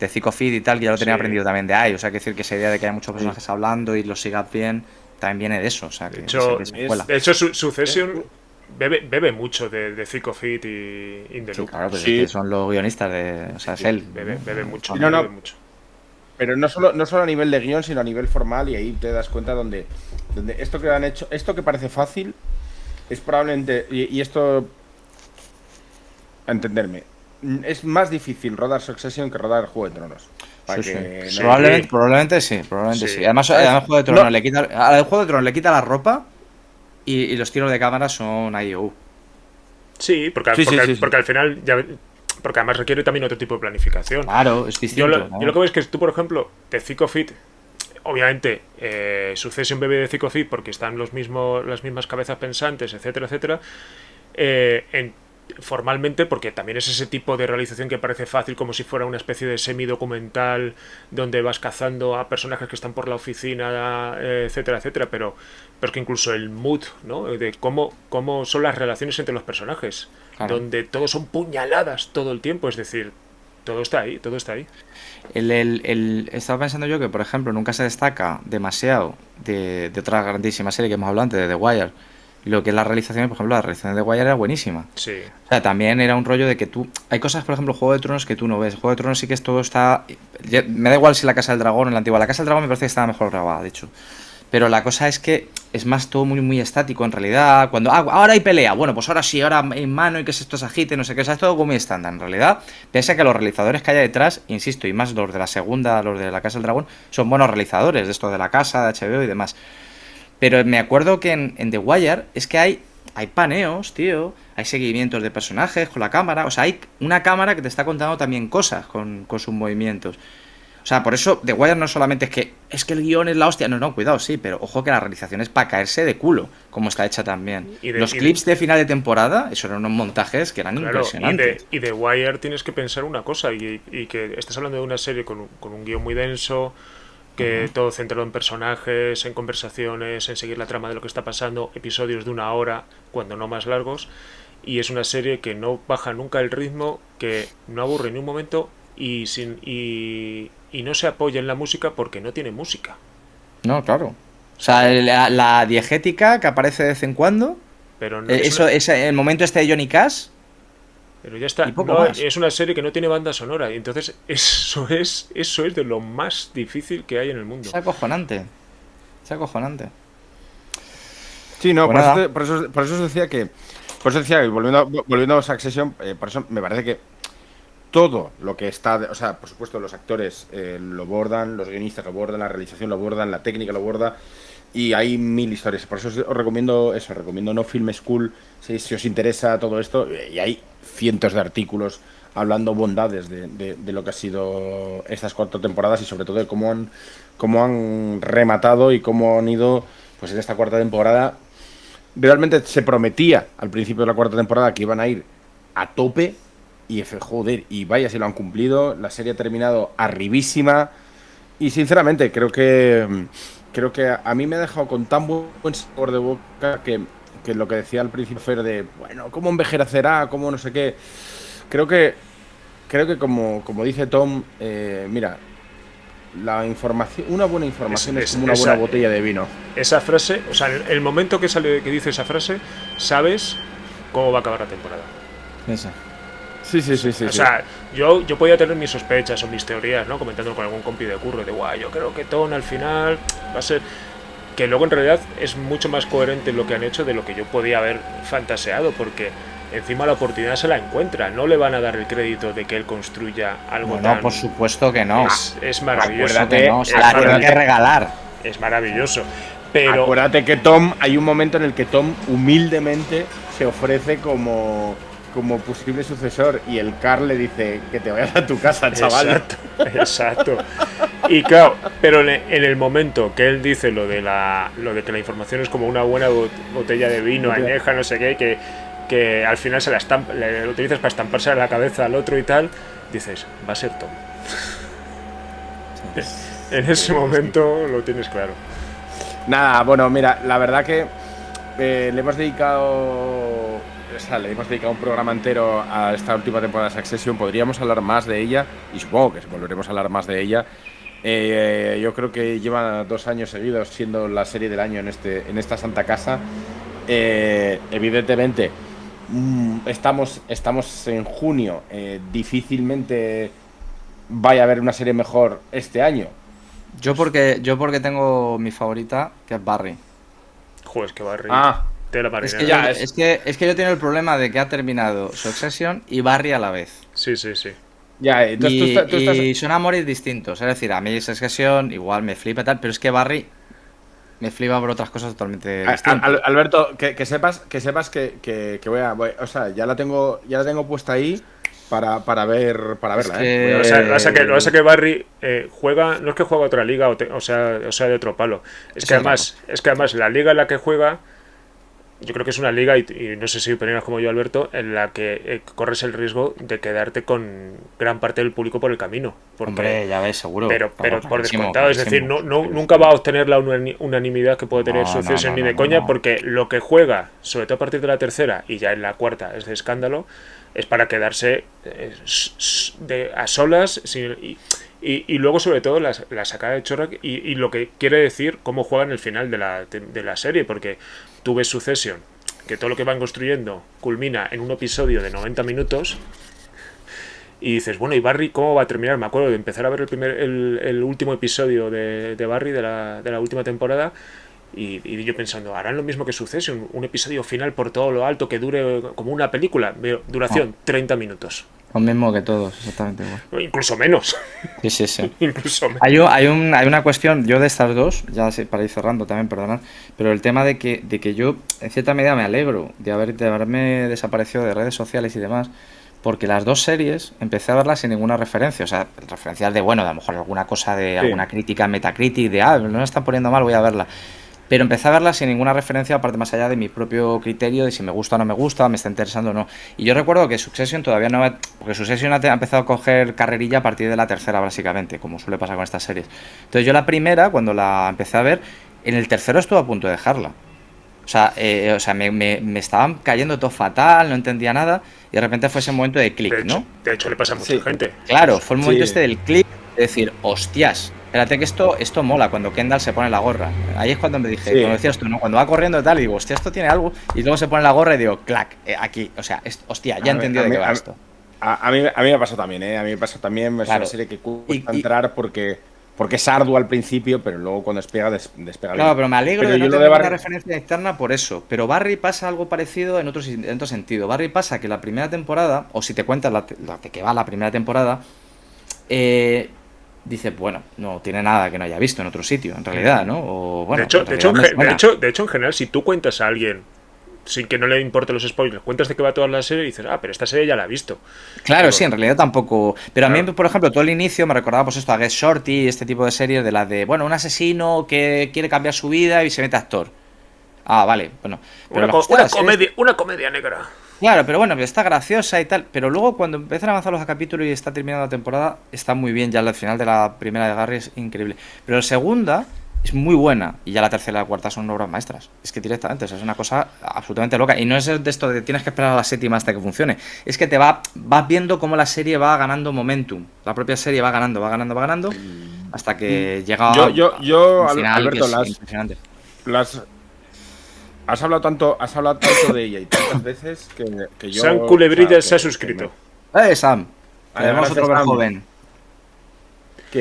Zico Feed y tal, que ya lo tenían aprendido también de ahí. O sea, que decir que esa idea de que hay muchos personajes hablando y los sigas bien, también viene de eso. O sea, que de hecho Succession bebe mucho de Zico Feed y In The Loop. Claro, pues es que son los guionistas de... O sea, es él. Bebe mucho. Bebe mucho. Pero no solo a nivel de guión, sino a nivel formal, y ahí te das cuenta donde esto que han hecho, esto que parece fácil, es probablemente, y esto, a entenderme, es más difícil rodar Succession que rodar Juego de Tronos. Probablemente sí. Además Juego de Tronos al Juego de Tronos le quita la ropa y los tiros de cámara son IO. Sí, porque al final porque además requiere también otro tipo de planificación. Claro, es distinto. Yo lo que veo es que tú, por ejemplo, de Zico Feed, obviamente, Succession bebe de Zico Feed porque están las mismas cabezas pensantes, etcétera, etcétera. Formalmente, porque también es ese tipo de realización que parece fácil, como si fuera una especie de semidocumental donde vas cazando a personajes que están por la oficina, etcétera, etcétera, pero es que incluso el mood, ¿no? De cómo son las relaciones entre los personajes, claro, donde todos son puñaladas todo el tiempo, es decir, todo está ahí. Estaba pensando yo que, por ejemplo, nunca se destaca demasiado de otra grandísima serie que hemos hablado antes, de The Wire. Lo que es la realización, por ejemplo, la realización de The Wire era buenísima. Sí. O sea, también era un rollo de que hay cosas, por ejemplo, Juego de Tronos que tú no ves. Juego de Tronos sí que todo está... Me da igual si la Casa del Dragón o la antigua. La Casa del Dragón me parece que estaba mejor grabada, de hecho. Pero la cosa es que es más todo muy, muy estático en realidad. Cuando ahora hay pelea, bueno, pues ahora sí, ahora en mano y que esto se agite, no sé qué, o sea, es todo muy estándar. En realidad, pese a que los realizadores que hay detrás, insisto, y más los de la segunda, los de la Casa del Dragón, son buenos realizadores de esto de la casa, de HBO y demás. Pero me acuerdo que en The Wire es que hay paneos, tío, hay seguimientos de personajes con la cámara, o sea, hay una cámara que te está contando también cosas con sus movimientos. O sea, por eso The Wire no solamente es que el guión es la hostia, no, cuidado, sí, pero ojo que la realización es para caerse de culo, como está hecha también. Los clips de final de temporada, eso eran unos montajes que eran impresionantes. Y The Wire tienes que pensar una cosa, y que estás hablando de una serie con un guión muy denso, que todo centrado en personajes, en conversaciones, en seguir la trama de lo que está pasando, episodios de 1 hora, cuando no más largos, y es una serie que no baja nunca el ritmo, que no aburre ni un momento y no se apoya en la música porque no tiene música. No, claro. O sea, la diegética que aparece de vez en cuando, pero no es el momento este de Johnny Cash. Pero ya está, es una serie que no tiene banda sonora, y entonces eso es de lo más difícil que hay en el mundo. Es acojonante. Sí, no, por eso os decía que volviendo a Succession, por eso me parece que todo lo que está, o sea, por supuesto los actores lo bordan, los guionistas lo bordan, la realización lo bordan, la técnica lo borda, y hay 1000 historias. Por eso os recomiendo No Film School, si os interesa todo esto, y hay cientos de artículos hablando bondades de lo que ha sido estas 4 temporadas, y sobre todo de cómo han rematado y cómo han ido, pues en esta 4ª temporada. Realmente se prometía al principio de la 4ª temporada que iban a ir a tope, y joder, y vaya si lo han cumplido. La serie ha terminado arribísima, y sinceramente creo que a mí me ha dejado con tan buen sabor de boca que lo que decía al principio Fer de, bueno, cómo envejecerá, cómo no sé qué. Creo que creo que como dice Tom, mira, la información, una buena información es como una buena botella de vino. Esa frase, o sea, el momento que sale que dice esa frase, sabes cómo va a acabar la temporada. Eso. Sí. O sea, yo podía tener mis sospechas o mis teorías, ¿no? Comentándolo con algún compi de curro, de guay, yo creo que Tom al final va a ser. Que luego en realidad es mucho más coherente lo que han hecho de lo que yo podía haber fantaseado, porque encima la oportunidad se la encuentra. No le van a dar el crédito de que él construya algo tan. No, por supuesto que no. Es maravilloso. Acuérdate, no, se la tienen que regalar. Es maravilloso. Pero acuérdate que Tom, hay un momento en el que Tom humildemente se ofrece como posible sucesor y el Carl le dice que te vayas a tu casa, chaval. Exacto. Y claro, pero en el momento que él dice lo de que la información es como una buena botella de vino añeja, no sé qué, que al final le utilizas para estamparse a la cabeza al otro y tal, dices, va a ser Tom. En ese momento lo tienes claro. Nada, bueno, mira, la verdad que le hemos dedicado un programa entero a esta última temporada de Succession. Podríamos hablar más de ella y supongo que volveremos a hablar más de ella. Yo creo que lleva 2 años seguidos siendo la serie del año en esta santa casa. Evidentemente, estamos en junio. Difícilmente vaya a haber una serie mejor este año. Yo porque tengo mi favorita, que es Barry. Joder, es que Barry. Es que yo tengo el problema de que ha terminado Succession y Barry a la vez. Sí. Ya, entonces tú estás... y son amores distintos. Es decir, a mí Succession igual me flipa y tal, pero es que Barry me flipa por otras cosas totalmente distintas. Alberto, que sepas que voy a... o sea, ya la tengo puesta ahí para verla. Es que... Lo que que Barry juega, no es que juega otra liga o sea de otro palo. Es que además la liga en la que juega, yo creo que es una liga, y no sé si opinas como yo, Alberto, en la que corres el riesgo de quedarte con gran parte del público por el camino. Hombre, ya ves, seguro. Pero por descontado, es decir, nunca va a obtener la unanimidad que puede tener Succession ni de coña, porque lo que juega, sobre todo a partir de la tercera y ya en la cuarta, es de escándalo, es para quedarse a solas y luego sobre todo la sacada de chorra y lo que quiere decir cómo juegan el final de la serie, porque tú ves Succession, que todo lo que van construyendo culmina en un episodio de 90 minutos y dices, bueno, ¿y Barry cómo va a terminar? Me acuerdo de empezar a ver el último episodio de Barry de la última temporada. Y yo pensando, harán lo mismo que Succession, un episodio final por todo lo alto que dure como una película, duración 30 minutos. Lo mismo que todos, exactamente igual. Incluso menos. Sí. Incluso menos. Hay una cuestión, yo de estas dos, ya sé, para ir cerrando también, perdonad, pero el tema de que yo en cierta medida me alegro de haberme desaparecido de redes sociales y demás, porque las dos series empecé a verlas sin ninguna referencia, o sea, referencias de, bueno, de a lo mejor alguna cosa de alguna crítica Metacritic, de, no me están poniendo mal, voy a verla. Pero empecé a verla sin ninguna referencia, aparte más allá de mi propio criterio, de si me gusta o no me gusta, me está interesando o no. Y yo recuerdo que Succession todavía no... Porque Succession ha empezado a coger carrerilla a partir de la tercera, básicamente, como suele pasar con estas series. Entonces yo la primera, cuando la empecé a ver, en el tercero estuve a punto de dejarla. O sea, me estaban cayendo todo fatal, no entendía nada, y de repente fue ese momento de clic, ¿no? De hecho, le pasa a mucha gente. Claro, fue el momento del clic, de decir, hostias, espérate que esto mola, cuando Kendall se pone la gorra. Ahí es cuando me dije, como decías tú, ¿no? Cuando va corriendo y tal, y digo, hostia, esto tiene algo, y luego se pone la gorra y digo, clac, aquí, o sea, hostia, ya he entendido de qué va esto. A mí me pasó también, A mí me pasó también, es una serie que cuesta entrar porque es arduo al principio, pero luego cuando despega bien. Claro, pero me alegro de no tener una referencia externa por eso. Pero Barry pasa algo parecido en otro sentido. Barry pasa que la primera temporada, o si te cuentas de que va la primera temporada, dice, bueno, no tiene nada que no haya visto en otro sitio, en realidad, ¿no? O, bueno, de hecho, en general, si tú cuentas a alguien sin que no le importen los spoilers, cuentas de qué va toda la serie y dices, pero esta serie ya la he visto. Claro, pero, sí, en realidad tampoco. Pero claro. A mí, por ejemplo, todo el inicio me recordaba pues esto, a Get Shorty, este tipo de series de las de, bueno, un asesino que quiere cambiar su vida y se mete actor. Ah, vale, bueno. Pero una comedia negra. Claro, pero bueno, está graciosa y tal. Pero luego cuando empiezan a avanzar los capítulos y está terminando la temporada, está muy bien. Ya al final de la primera de Barry es increíble. Pero la segunda es muy buena. Y ya la tercera y la cuarta son obras maestras. Es que directamente, o sea, es una cosa absolutamente loca. Y no es de esto de tienes que esperar a la séptima hasta que funcione. Es que vas viendo cómo la serie va ganando momentum. La propia serie va ganando, hasta que llega Yo un final Alberto, que es impresionante. Has hablado tanto de ella y tantas veces que yo... Sam Culebrillas se ha suscrito. Sam! Tenemos otro ver joven.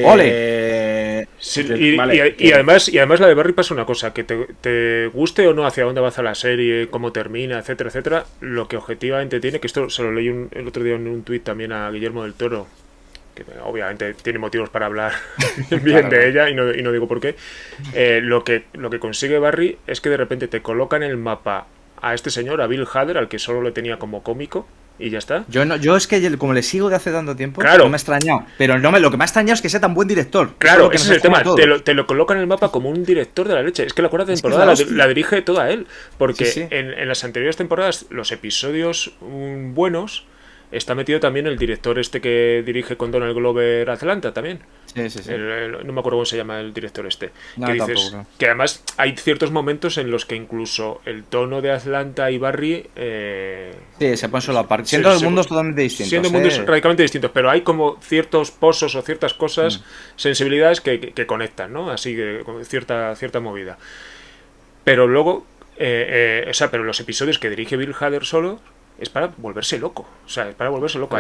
¡Ole! Sí, y además la de Barry pasa una cosa, que te guste o no hacia dónde avanza la serie, cómo termina, etcétera, etcétera, lo que objetivamente tiene, que esto se lo leí el otro día en un tuit también a Guillermo del Toro, que obviamente tiene motivos para hablar bien de ella y no digo por qué, lo que consigue Barry es que de repente te coloca en el mapa a este señor, a Bill Hader, al que solo le tenía como cómico, y ya está. Yo es que como le sigo de hace tanto tiempo, claro, no me ha extrañado. Pero lo que me ha extrañado es que sea tan buen director. Claro, ese es el tema. Te lo coloca en el mapa como un director de la leche. Es que la cuarta temporada la dirige toda él. Porque sí. En las anteriores temporadas, los episodios buenos, está metido también el director este que dirige con Donald Glover Atlanta también. Sí. No me acuerdo cómo se llama el director este. No, que dices que además hay ciertos momentos en los que incluso el tono de Atlanta y Barry sí, se ponen solo aparte. Siendo mundos totalmente distintos. Siendo mundos radicalmente distintos, pero hay como ciertos pozos o ciertas cosas, sensibilidades que conectan, ¿no? Así que con cierta movida. Pero luego, pero los episodios que dirige Bill Hader solo es para volverse loco. O sea, es para volverse loco.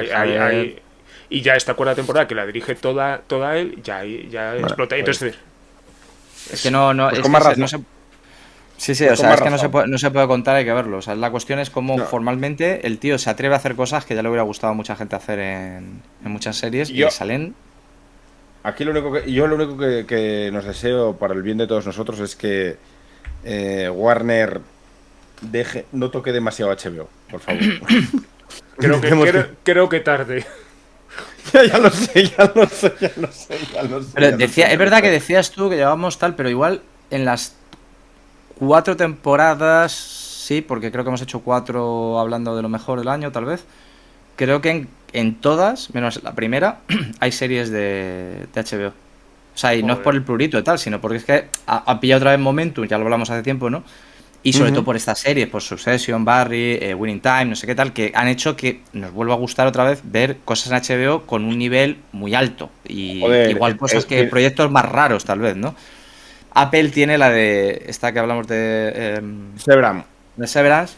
Y ya esta cuarta temporada que la dirige toda él, ya bueno, explota. Entonces, es que no pues es que no se... Sí, o sea, es que no se puede contar, hay que verlo. O sea, la cuestión es cómo formalmente el tío se atreve a hacer cosas que ya le hubiera gustado a mucha gente hacer en muchas series y salen. Aquí lo único que nos deseo para el bien de todos nosotros es que Warner no toque demasiado HBO, por favor. Creo que tarde. Ya lo sé. Pero es verdad que decías tú que llevábamos tal, pero igual en las 4 temporadas, sí, porque creo que hemos hecho 4 hablando de lo mejor del año, tal vez. Creo que en todas, menos la primera, hay series de HBO. O sea, y no es por el plurito y tal, sino porque es que ha pillado otra vez Momentum, ya lo hablamos hace tiempo, ¿no? Y sobre todo por estas series, por Succession, Barry, Winning Time, no sé qué tal, que han hecho que nos vuelva a gustar otra vez ver cosas en HBO con un nivel muy alto. Y igual cosas proyectos más raros, tal vez, ¿no? Apple tiene la de esta que hablamos de Severance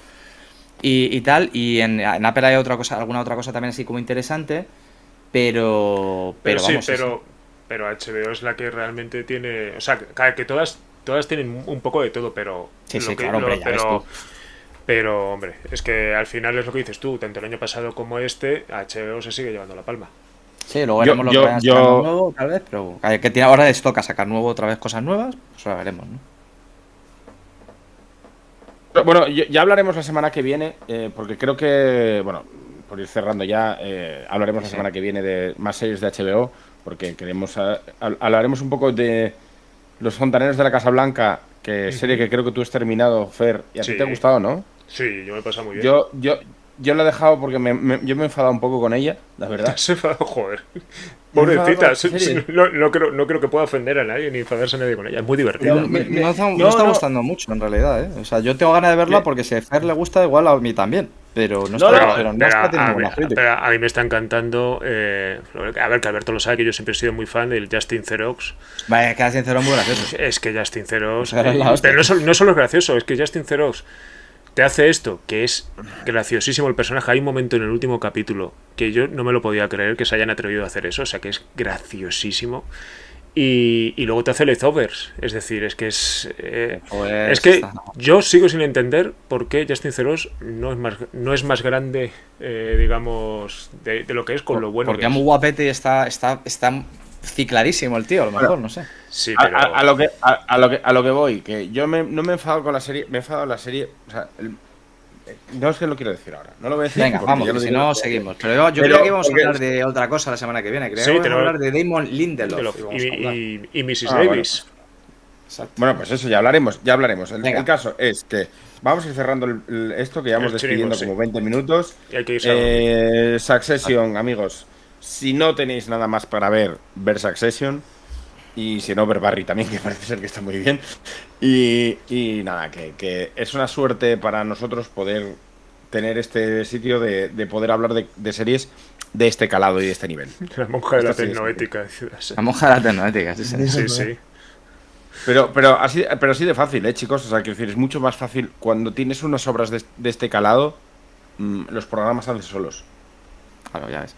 y tal, y en Apple hay alguna otra cosa también así como interesante, pero HBO es la que realmente tiene, o sea, que todas tienen un poco de todo, pero pero hombre, es que al final es lo que dices tú, tanto el año pasado como HBO se sigue llevando la palma. Sí, luego veremos lo que vayan a sacar nuevo, tal vez, pero que ahora les toca sacar otra vez cosas nuevas, pues ahora veremos, ¿no? Bueno, ya hablaremos la semana que viene, porque creo que, bueno, por ir cerrando ya, hablaremos la semana que viene de más series de HBO, porque hablaremos un poco de Los Fontaneros de la Casa Blanca, que serie que creo que tú has terminado, Fer, y a ti te ha gustado, ¿no? Sí, yo me he pasado muy bien. Yo lo he dejado porque yo me he enfadado un poco con ella, la verdad. Se enfadado, joder. Pobrecita, no creo que pueda ofender a nadie ni enfadarse a nadie con ella. Es muy divertida. Me está gustando mucho, en realidad, ¿eh? O sea, yo tengo ganas de verla porque si a Fer le gusta, igual a mí también. Pero no está teniendo buena crítica. A mí me está encantando. A ver, que Alberto lo sabe, que yo siempre he sido muy fan del Justin Theroux. Vaya, que Justin Theroux es muy gracioso. Es que Justin Theroux. Pero no solo es gracioso, es que Justin Theroux te hace esto, que es graciosísimo el personaje. Hay un momento en el último capítulo que yo no me lo podía creer que se hayan atrevido a hacer eso, o sea que es graciosísimo. Y luego te hace leftovers, es decir, es que es que yo sigo sin entender por qué Justin Theroux no es más grande, digamos, de lo que es con lo bueno porque que es. Porque es muy guapete y está cicladísimo el tío, a lo mejor, no sé. Sí, pero... a lo que voy, que yo no me he enfadado con la serie, me he enfadado en la serie, o sea, no es que lo quiero decir ahora, no lo voy a decir. Venga, vamos, si no seguimos. Pero yo creo que íbamos a hablar de otra cosa la semana que viene. Creo que vamos a hablar de Damon Lindelof. Y Mrs. Davis. Bueno, pues eso ya hablaremos. El caso es que vamos a ir cerrando esto, que ya vamos despidiendo como 20 minutos. Y hay que irse Succession, amigos. Si no tenéis nada más para ver Succession. Y si no, Berbarri también, que parece ser que está muy bien. Y nada, que es una suerte para nosotros poder tener este sitio de poder hablar de series de este calado y de este nivel. La monja de la Esto sí es tecnoética. La monja de la tecnoética, sí, sí. Sí, sí. Pero así de fácil, chicos. O sea, quiero decir, es mucho más fácil cuando tienes unas obras de este calado, los programas hacen solos. Claro, ya ves.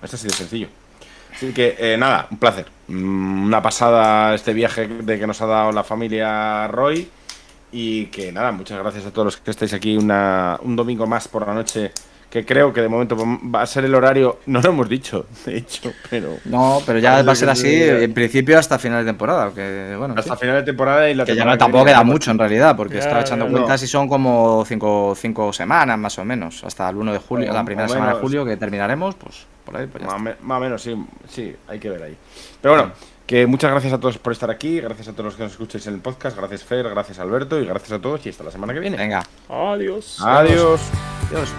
Esto así de sencillo. Así que, nada, un placer. Una pasada este viaje de que nos ha dado la familia Roy. Y que nada, muchas gracias a todos los que estáis aquí un domingo más por la noche. Que creo que de momento va a ser el horario. No lo hemos dicho, de hecho, pero. No, pero ya va a ser así en principio hasta final de temporada. Que, bueno, hasta sí. final de temporada y la que ya temporada no tampoco viene, queda mucho en realidad, porque Ya, estaba echando ya, cuentas y son como 5 semanas más o menos. Hasta el 1 de julio, O- la primera o semana de menos. julio que terminaremos, pues por ahí, pues ya está. Más o menos, sí, hay que ver ahí. Pero bueno, que muchas gracias a todos por estar aquí, gracias a todos los que nos escucháis en el podcast, gracias Fer, gracias Alberto y gracias a todos y hasta la semana que viene. Venga, Adiós. Adiós. adiós.